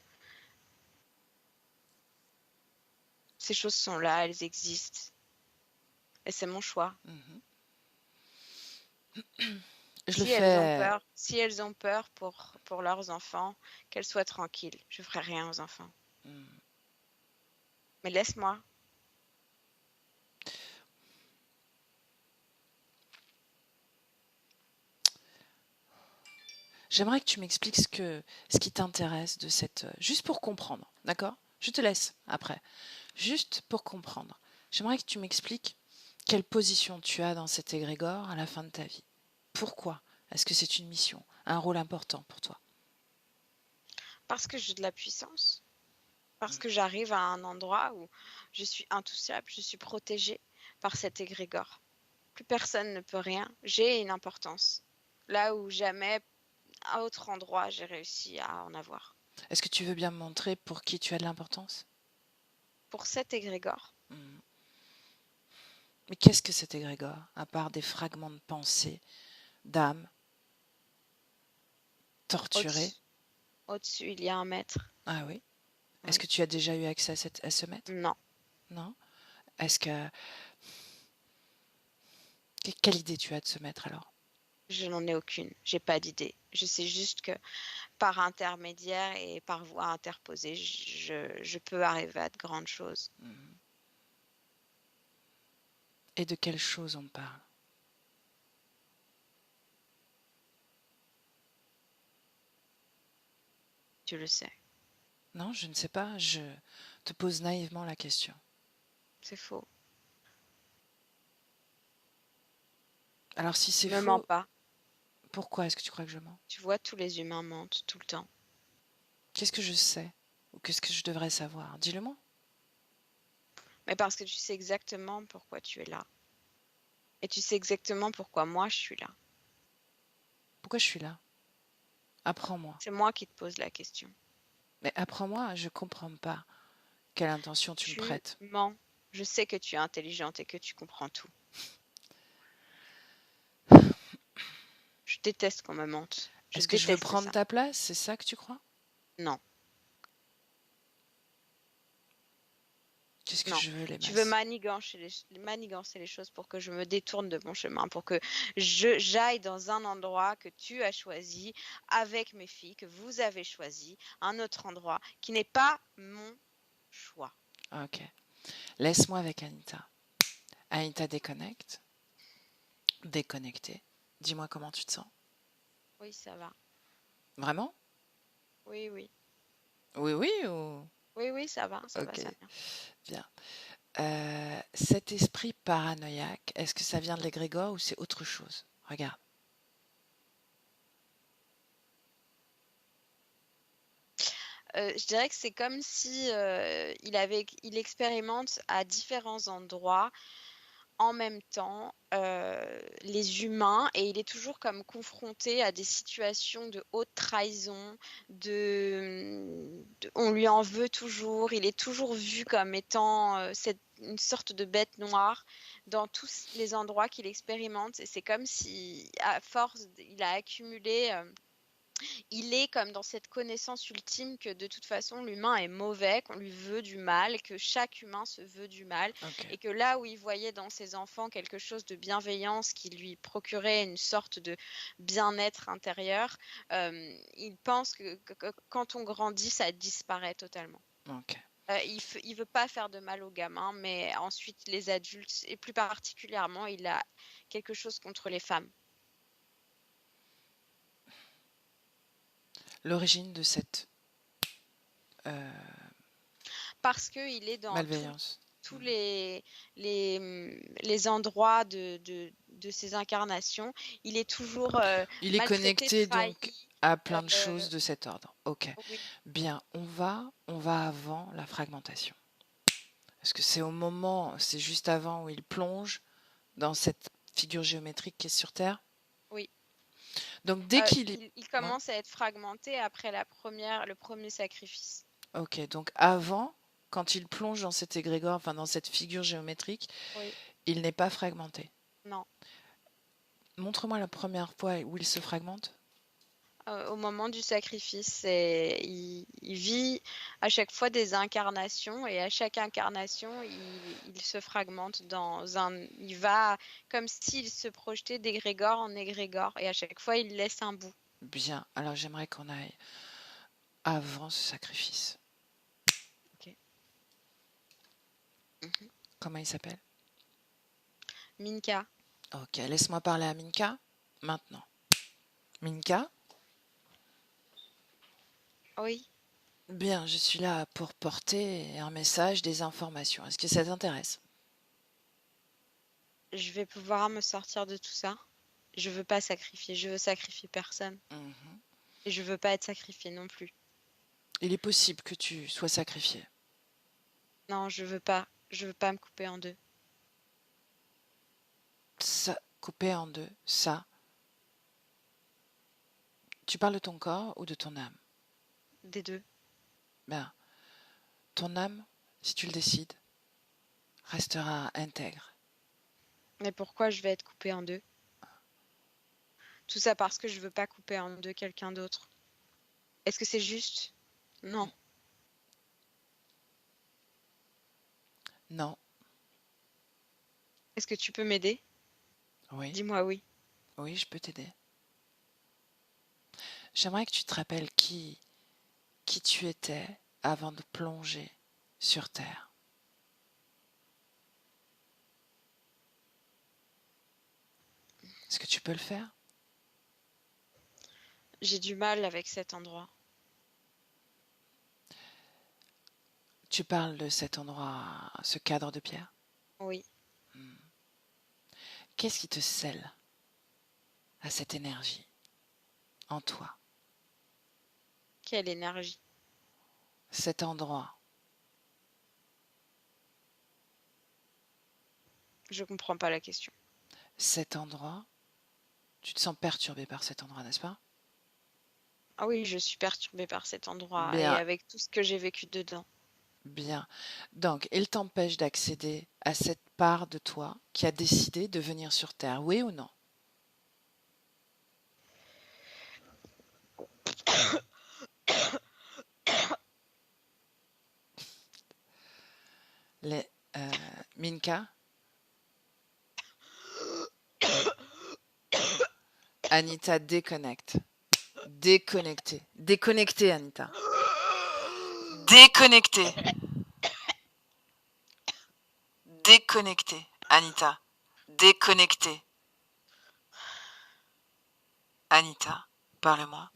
Ces choses sont là, elles existent. Et c'est mon choix. Je le fais. Si elles ont peur pour leurs enfants, qu'elles soient tranquilles. Je ferai rien aux enfants. Mais laisse-moi. J'aimerais que tu m'expliques ce qui t'intéresse de cette... Juste pour comprendre, d'accord? Je te laisse après. Juste pour comprendre. J'aimerais que tu m'expliques quelle position tu as dans cet égrégore à la fin de ta vie. Pourquoi est-ce que c'est une mission, un rôle important pour toi? Parce que j'ai de la puissance. Parce que j'arrive à un endroit où je suis intouchable, je suis protégée par cet égrégore. Plus personne ne peut rien. J'ai une importance. Là où jamais à autre endroit j'ai réussi à en avoir. Est-ce que tu veux bien me montrer pour qui tu as de l'importance? Pour cet égrégore. Mais qu'est-ce que cet égrégore, à part des fragments de pensée, d'âme, torturée? Au-dessus, il y a un maître. Ah oui? Est-ce que tu as déjà eu accès à ce maître? Non. Non? Est-ce que... Quelle idée tu as de ce maître alors? Je n'en ai aucune. J'ai pas d'idée. Je sais juste que par intermédiaire et par voie interposée, je peux arriver à de grandes choses. Et de quelle chose on parle? Tu le sais. Non, je ne sais pas. Je te pose naïvement la question. C'est faux. Alors si c'est faux... Ne mens pas. Pourquoi est-ce que tu crois que je mens? Tu vois, tous les humains mentent tout le temps. Qu'est-ce que je sais? Ou qu'est-ce que je devrais savoir? Dis-le-moi. Mais parce que tu sais exactement pourquoi tu es là. Et tu sais exactement pourquoi moi je suis là. Pourquoi je suis là? Apprends-moi. C'est moi qui te pose la question. Mais apprends-moi, je comprends pas quelle intention tu me prêtes. Tu mens. Je sais que tu es intelligente et que tu comprends tout. Je déteste qu'on me mente. Est-ce que je veux prendre ta place? C'est ça que tu crois? Non. Qu'est-ce que je veux, les Tu veux manigancer les choses pour que je me détourne de mon chemin, pour que j'aille dans un endroit que tu as choisi avec mes filles, que vous avez choisi, un autre endroit qui n'est pas mon choix. Ok. Laisse-moi avec Anita. Anita déconnecte. Déconnectée. Dis-moi comment tu te sens. Oui, ça va. Vraiment? Oui, oui. Oui, oui ou... Oui, ça va, ça va, ça vient. Bien. Cet esprit paranoïaque, est-ce que ça vient de l'égrégore ou c'est autre chose? Regarde. Je dirais que c'est comme si il expérimente à différents endroits en même temps les humains et il est toujours comme confronté à des situations de haute trahison, on lui en veut toujours, il est toujours vu comme étant une sorte de bête noire dans tous les endroits qu'il expérimente et c'est comme si à force il a accumulé il est comme dans cette connaissance ultime que de toute façon l'humain est mauvais, qu'on lui veut du mal, que chaque humain se veut du mal et que là où il voyait dans ses enfants quelque chose de bienveillance qui lui procurait une sorte de bien-être intérieur, il pense que quand on grandit, ça disparaît totalement. Il veut pas faire de mal aux gamins, mais ensuite les adultes, et plus particulièrement, il a quelque chose contre les femmes. l'origine de cette Parce qu'il est dans malveillance. tous les endroits de ces incarnations. Il est toujours Il est maltraité, connecté trahi. donc à plein de choses de cet ordre. Ok. Oui. Bien, on va avant la fragmentation. Parce que c'est au moment, c'est juste avant où il plonge dans cette figure géométrique qui est sur Terre. Oui. Donc dès qu'il il commence à être fragmenté après le premier sacrifice. Ok, donc avant, quand il plonge dans cet égrégore, enfin dans cette figure géométrique, Oui. il n'est pas fragmenté. Non. Montre-moi la première fois où il se fragmente. Au moment du sacrifice, il vit à chaque fois des incarnations et à chaque incarnation, il se fragmente il va comme s'il se projetait d'égrégore en égrégore et à chaque fois, il laisse un bout. Bien, alors j'aimerais qu'on aille avant ce sacrifice. Ok. Comment il s'appelle? Minka. Ok, laisse-moi parler à Minka maintenant. Minka? Oui. Bien, je suis là pour porter un message, des informations. Est-ce que ça t'intéresse? Je vais pouvoir me sortir de tout ça. Je veux pas sacrifier. Je veux sacrifier personne. Et je veux pas être sacrifiée non plus. Il est possible que tu sois sacrifié. Non, je veux pas. Je veux pas me couper en deux. Ça, coupé en deux, ça. Tu parles de ton corps ou de ton âme? Des deux. Ben, ton âme, si tu le décides, restera intègre. Mais pourquoi je vais être coupée en deux? Tout ça parce que je veux pas couper en deux quelqu'un d'autre. Est-ce que c'est juste? Non. Non. Est-ce que tu peux m'aider? Oui. Dis-moi oui. Oui, je peux t'aider. J'aimerais que tu te rappelles qui tu étais avant de plonger sur Terre. Est-ce que tu peux le faire? J'ai du mal avec cet endroit. Tu parles de cet endroit, ce cadre de pierre? Oui. Qu'est-ce qui te scelle à cette énergie en toi? Quelle énergie? Cet endroit. Je comprends pas la question. Cet endroit, tu te sens perturbé par cet endroit, n'est-ce pas? Ah oui, je suis perturbée par cet endroit et Bien, avec tout ce que j'ai vécu dedans. bien. Donc, il t'empêche d'accéder à cette part de toi qui a décidé de venir sur Terre, oui ou non? Les, Minka? Anita, déconnecte. Déconnecté. Déconnecté, Anita. Déconnecté. Déconnecté, Anita. Déconnecté. Anita, parle-moi.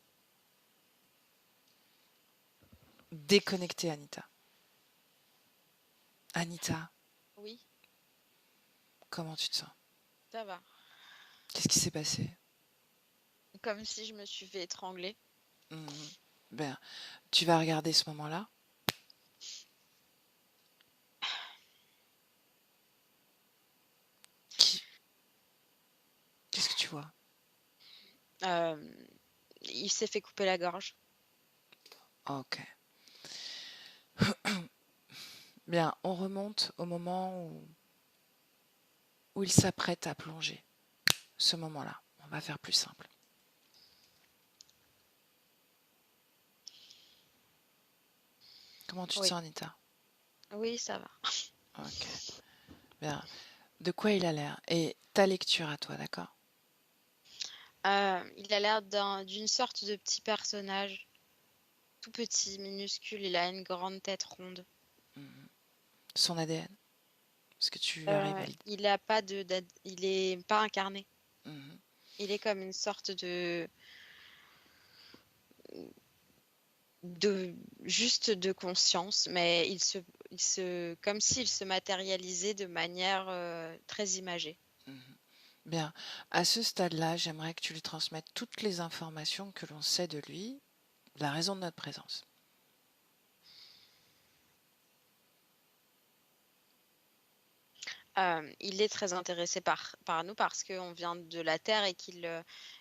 Déconnecté, Anita. Anita, Oui, comment tu te sens? ça va. Qu'est-ce qui s'est passé? Comme si je me suis fait étrangler. Ben, tu vas regarder ce moment-là. Qu'est-ce que tu vois? Il s'est fait couper la gorge. Ok. Bien, on remonte au moment où il s'apprête à plonger. Ce moment-là, on va faire plus simple. Comment tu te Oui. sens, Anita? Oui, ça va. Ok. Bien. De quoi il a l'air? Et ta lecture à toi, d'accord? Il a l'air d'une sorte de petit personnage. Tout petit, minuscule. Il a une grande tête ronde. Son ADN? Est-ce que tu arrives à le... Il a pas il est pas incarné. Mhm. Il est comme une sorte de juste de conscience, mais comme s'il se matérialisait de manière très imagée. Bien, à ce stade-là, j'aimerais que tu lui transmettes toutes les informations que l'on sait de lui, la raison de notre présence. Il est très intéressé par nous parce qu'on vient de la Terre et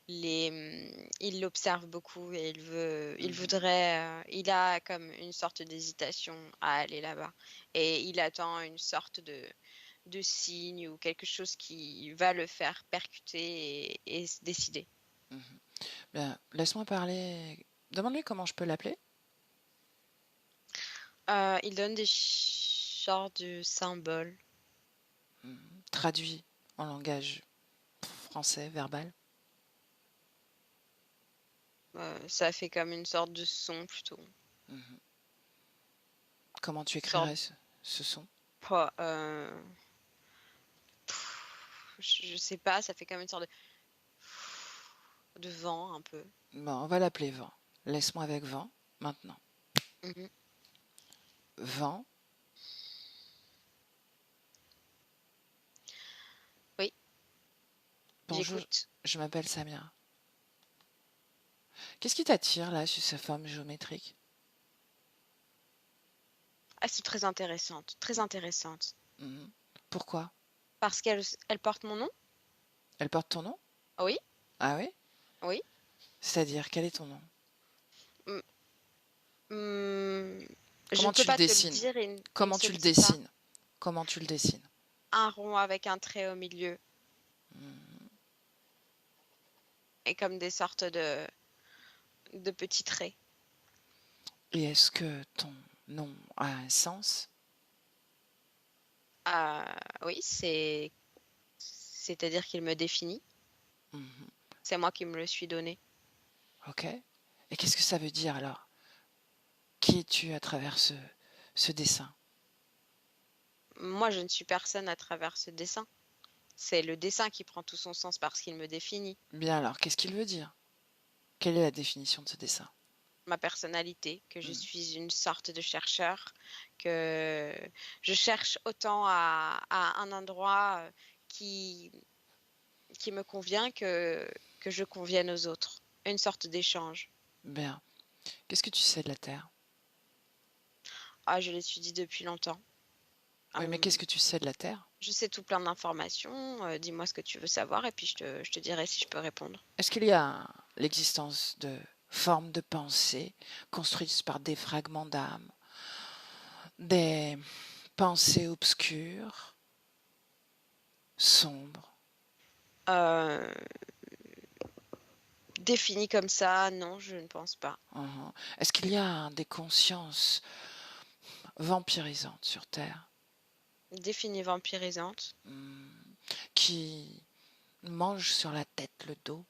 il l'observe beaucoup et il a comme une sorte d'hésitation à aller là-bas. Et il attend une sorte de signe ou quelque chose qui va le faire percuter et se décider. Bien, laisse-moi parler. Demande-lui comment je peux l'appeler. Il donne des sortes de symboles. Traduit en langage français, verbal. Ça fait comme une sorte de son plutôt. Comment tu écrirais ce son? Je sais pas, ça fait comme une sorte de vent un peu. Bon, on va l'appeler Vent. Laisse-moi avec Vent, maintenant. Vent. Oui. Bonjour, J'écoute. je m'appelle Samira. Qu'est-ce qui t'attire là sur sa forme géométrique? Elles sont très intéressantes, très intéressantes. Pourquoi? Parce qu'elle porte mon nom? Elle porte ton nom? Oui. Ah oui? Oui. C'est-à-dire, quel est ton nom? Je ne peux pas te le dire. Comment tu le dessines? Comment tu le dessines? Un rond avec un trait au milieu. Et comme des sortes de petits traits. Et est-ce que ton nom a un sens? Oui, c'est-à-dire qu'il me définit. C'est moi qui me le suis donné. Ok. Et qu'est-ce que ça veut dire alors? Qui es-tu à travers ce dessin? Moi, je ne suis personne à travers ce dessin. C'est le dessin qui prend tout son sens parce qu'il me définit. Bien alors, qu'est-ce qu'il veut dire? Quelle est la définition de ce dessin? Ma personnalité, que je suis une sorte de chercheur, que je cherche autant à un endroit qui me convient que je convienne aux autres. Une sorte d'échange. Bien. Qu'est-ce que tu sais de la Terre? Ah, je l'étudie depuis longtemps. Oui, mais qu'est-ce que tu sais de la Terre? Je sais tout plein d'informations. Dis-moi ce que tu veux savoir et puis je te dirai si je peux répondre. Est-ce qu'il y a l'existence de formes de pensée construites par des fragments d'âme, des pensées obscures, sombres? Défini comme ça, non, je ne pense pas. Est-ce qu'il y a des consciences vampirisantes sur Terre? Défini vampirisante. Qui mangent sur la tête, le dos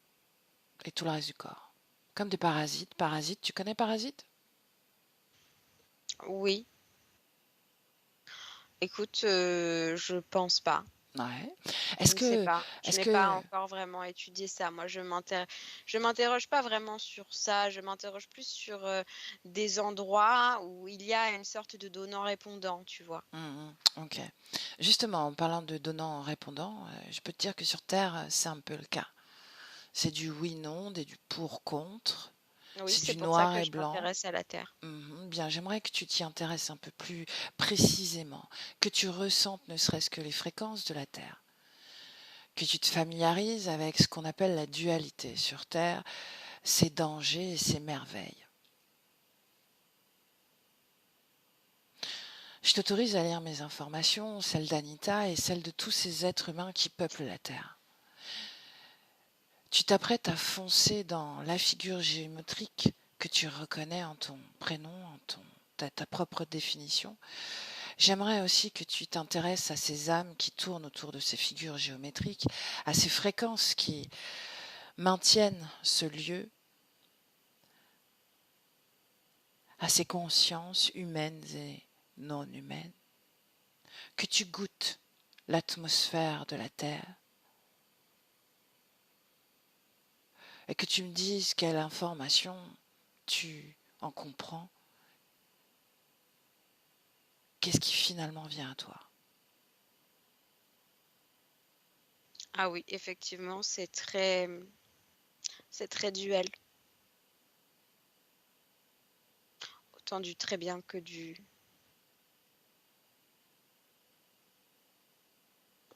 et tout le reste du corps. Comme des parasites. Parasites, tu connais Parasite? Oui. Écoute, je pense pas. Ouais. Je ne sais pas. Je n'ai pas encore vraiment étudié ça. Moi, je m'interroge pas vraiment sur ça. Je m'interroge plus sur des endroits où il y a une sorte de donnant-répondant, tu vois. Ok. Justement, en parlant de donnant-répondant, je peux te dire que sur Terre, c'est un peu le cas. C'est du oui-non, du pour-contre. Oui, c'est c'est du pour ça noir que et je blanc. m'intéresse à la Terre. Bien, j'aimerais que tu t'y intéresses un peu plus précisément, que tu ressentes ne serait-ce que les fréquences de la Terre, que tu te familiarises avec ce qu'on appelle la dualité sur Terre, ses dangers et ses merveilles. Je t'autorise à lire mes informations, celles d'Anita et celles de tous ces êtres humains qui peuplent la Terre. Tu t'apprêtes à foncer dans la figure géométrique que tu reconnais en ton prénom, ta propre définition. J'aimerais aussi que tu t'intéresses à ces âmes qui tournent autour de ces figures géométriques, à ces fréquences qui maintiennent ce lieu, à ces consciences humaines et non humaines, que tu goûtes l'atmosphère de la Terre et que tu me dises quelle information tu on comprend qu'est-ce qui finalement vient à toi. Ah oui, effectivement, c'est très duel. Autant du très bien que du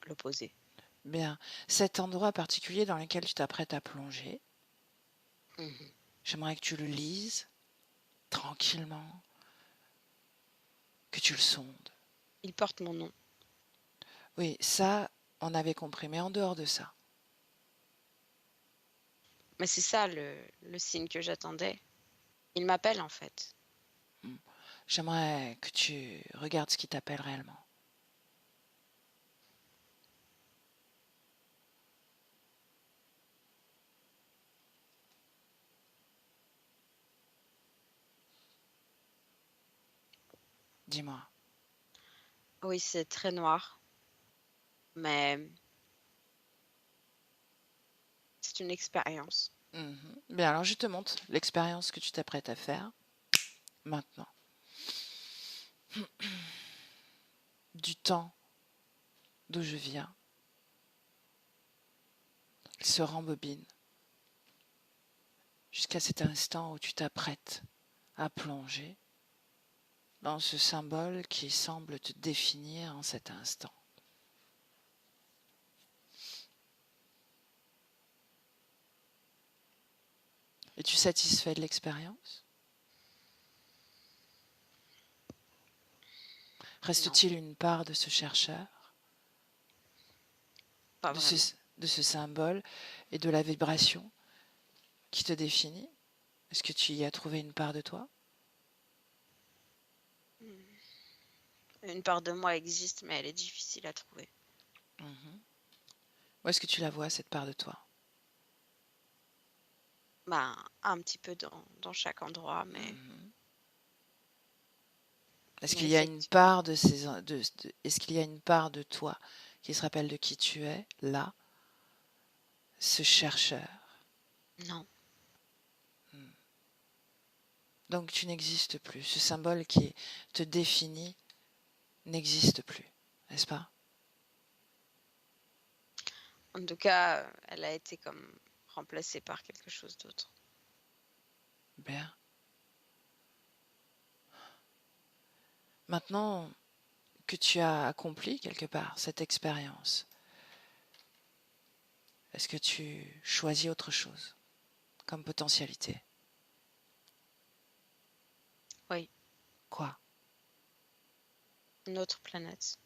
l'opposé. Bien, cet endroit particulier dans lequel tu t'apprêtes à plonger, j'aimerais que tu le lises tranquillement, que tu le sondes. Il porte mon nom. Oui, ça, on avait compris, mais en dehors de ça. Mais c'est ça le signe que j'attendais. Il m'appelle en fait. J'aimerais que tu regardes ce qui t'appelle réellement. Dis-moi. Oui, c'est très noir. Mais c'est une expérience. Bien, alors je te montre l'expérience que tu t'apprêtes à faire maintenant. Du temps d'où je viens, il se rembobine jusqu'à cet instant où tu t'apprêtes à plonger dans ce symbole qui semble te définir en cet instant. Es-tu satisfait de l'expérience? Reste-t-il une part de ce chercheur, Pas de vraiment. de ce symbole et de la vibration qui te définit? Est-ce que tu y as trouvé une part de toi? Une part de moi existe, mais elle est difficile à trouver. Où est-ce que tu la vois, cette part de toi? Ben, un petit peu dans chaque endroit, mais... Est-ce mais qu'il y a une part de est-ce qu'il y a une part de toi qui se rappelle de qui tu es, là, ce chercheur? Non. Donc tu n'existes plus. Ce symbole qui te définit n'existe plus, n'est-ce pas? En tout cas, elle a été comme remplacée par quelque chose d'autre. Bien. Maintenant que tu as accompli quelque part cette expérience, est-ce que tu choisis autre chose comme potentialité? Oui. Quoi? Une autre planète.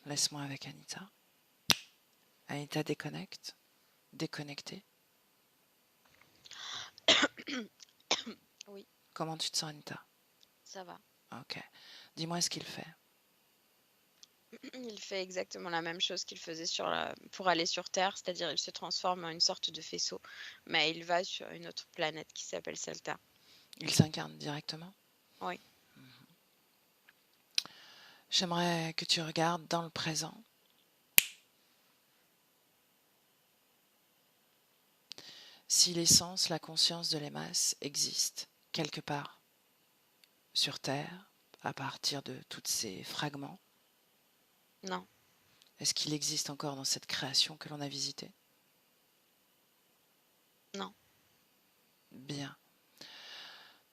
Laisse-moi avec Anita. Anita déconnecte. Déconnectée. Oui. Comment tu te sens, Anita? Ça va. Ok. Dis-moi ce qu'il fait. Il fait exactement la même chose qu'il faisait pour aller sur Terre, c'est-à-dire il se transforme en une sorte de faisceau, mais il va sur une autre planète qui s'appelle Salta. Il s'incarne directement? Oui. J'aimerais que tu regardes dans le présent. Si l'essence, la conscience de l'Emas existe quelque part sur Terre, à partir de tous ces fragments, Non. est-ce qu'il existe encore dans cette création que l'on a visitée? Non. Bien.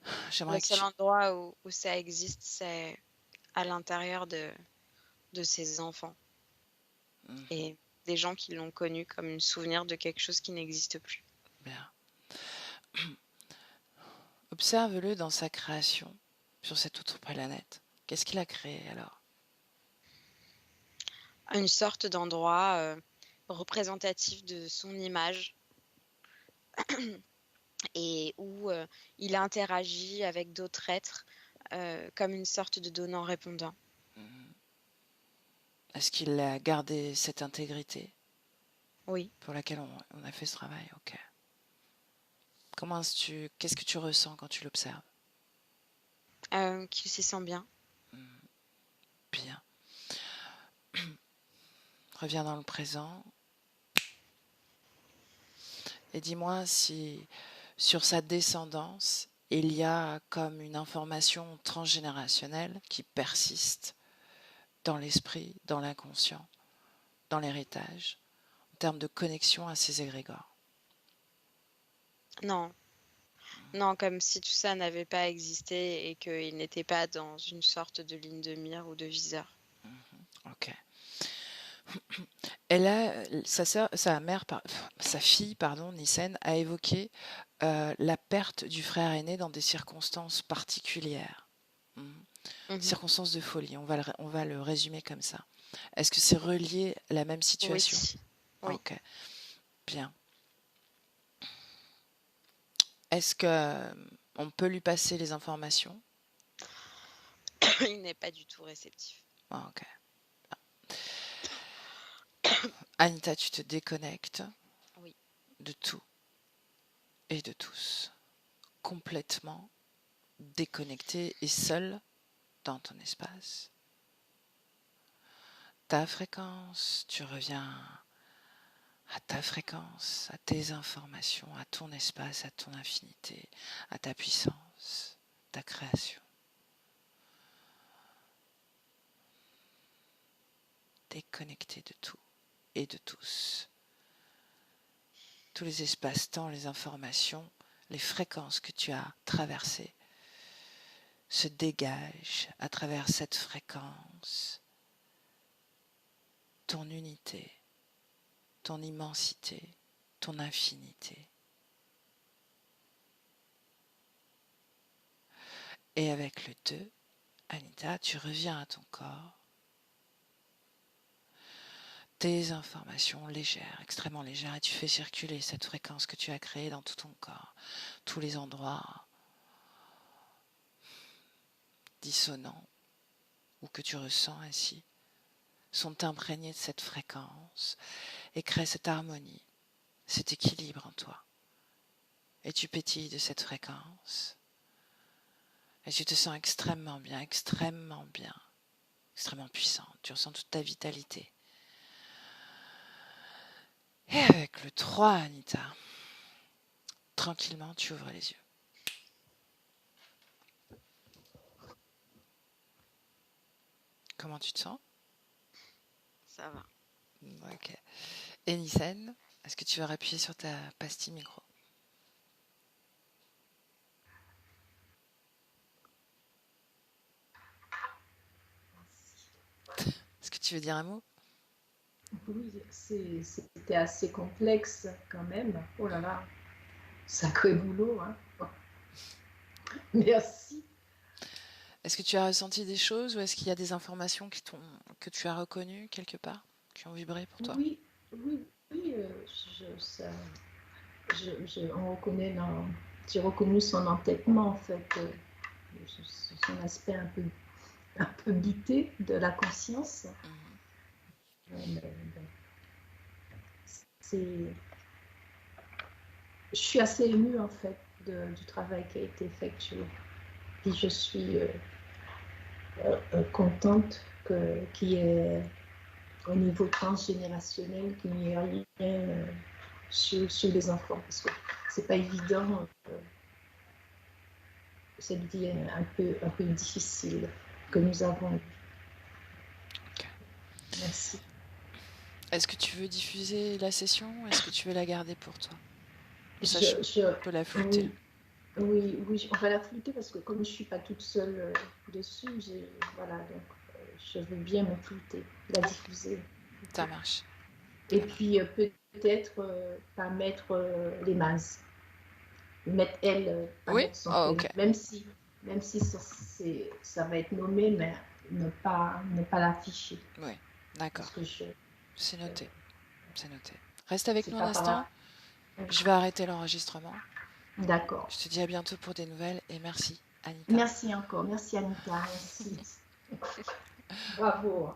Le seul endroit où ça existe, c'est à l'intérieur de ses enfants et des gens qui l'ont connu comme un souvenir de quelque chose qui n'existe plus. Bien. Observe-le dans sa création sur cette autre planète. Qu'est-ce qu'il a créé alors? Une sorte d'endroit représentatif de son image et où il interagit avec d'autres êtres comme une sorte de donnant-répondant. Est-ce qu'il a gardé cette intégrité? Oui. Pour laquelle on a fait ce travail, ok. Qu'est-ce que tu ressens quand tu l'observes? Qu'il s'y sent bien. Bien. Reviens dans le présent. Et dis-moi si sur sa descendance, il y a comme une information transgénérationnelle qui persiste dans l'esprit, dans l'inconscient, dans l'héritage, en termes de connexion à ces égrégores. Non. Non, comme si tout ça n'avait pas existé et qu'il n'était pas dans une sorte de ligne de mire ou de viseur. Ok. Elle a, sa fille, Nissen, a évoqué la perte du frère aîné dans des circonstances particulières. Circonstances de folie, on va le résumer comme ça. Est-ce que c'est relié à la même situation? Oui. Ok, bien. Est-ce que on peut lui passer les informations? Il n'est pas du tout réceptif. Ok. Anita, tu te déconnectes de tout et de tous. Complètement déconnecté et seul dans ton espace. Ta fréquence, tu reviens à ta fréquence, à tes informations, à ton espace, à ton infinité, à ta puissance, ta création. Déconnecté de tout et de tous. Tous les espaces-temps, les informations, les fréquences que tu as traversées se dégagent à travers cette fréquence, ton unité, ton immensité, ton infinité. Et avec le 2, Anita, tu reviens à ton corps. Tes informations légères, extrêmement légères, et tu fais circuler cette fréquence que tu as créée dans tout ton corps, tous les endroits dissonants ou que tu ressens ainsi sont imprégnés de cette fréquence et créent cette harmonie, cet équilibre en toi. Et tu pétilles de cette fréquence et tu te sens extrêmement bien, extrêmement puissante. Tu ressens toute ta vitalité. Et avec le 3, Anita, tranquillement, tu ouvres les yeux. Comment tu te sens? Ça va. Ok. Et Nissen, est-ce que tu veux appuyer sur ta pastille micro? Est-ce que tu veux dire un mot? Oui, c'était assez complexe quand même. Oh là là, sacré boulot. Hein. Merci. Est-ce que tu as ressenti des choses ou est-ce qu'il y a des informations que tu as reconnues quelque part, qui ont vibré pour toi? Oui, j'ai reconnu son entêtement en fait, son aspect un peu bité de la conscience. Je suis assez émue en fait du travail qui a été effectué. Et je suis contente qu'il y ait au niveau transgénérationnel qu'il n'y ait rien sur les enfants parce que c'est pas évident. Cette vie un peu difficile que nous avons eue. Okay. Merci. Est-ce que tu veux diffuser la session ou est-ce que tu veux la garder pour toi? Je peux la flûter. Oui, on va la flûter parce que comme je ne suis pas toute seule dessus, voilà, donc je veux bien me flûter, la diffuser. Ça marche. Et puis peut-être pas mettre les masses. Mettre elle, pas mettre son prénom. Okay. Même si ça va être nommé, mais ne pas l'afficher. Oui, d'accord. C'est noté. C'est noté. Reste avec nous un instant. Je vais arrêter l'enregistrement. D'accord. Je te dis à bientôt pour des nouvelles et merci, Anita. Merci encore. Merci, Anita. Merci. Bravo.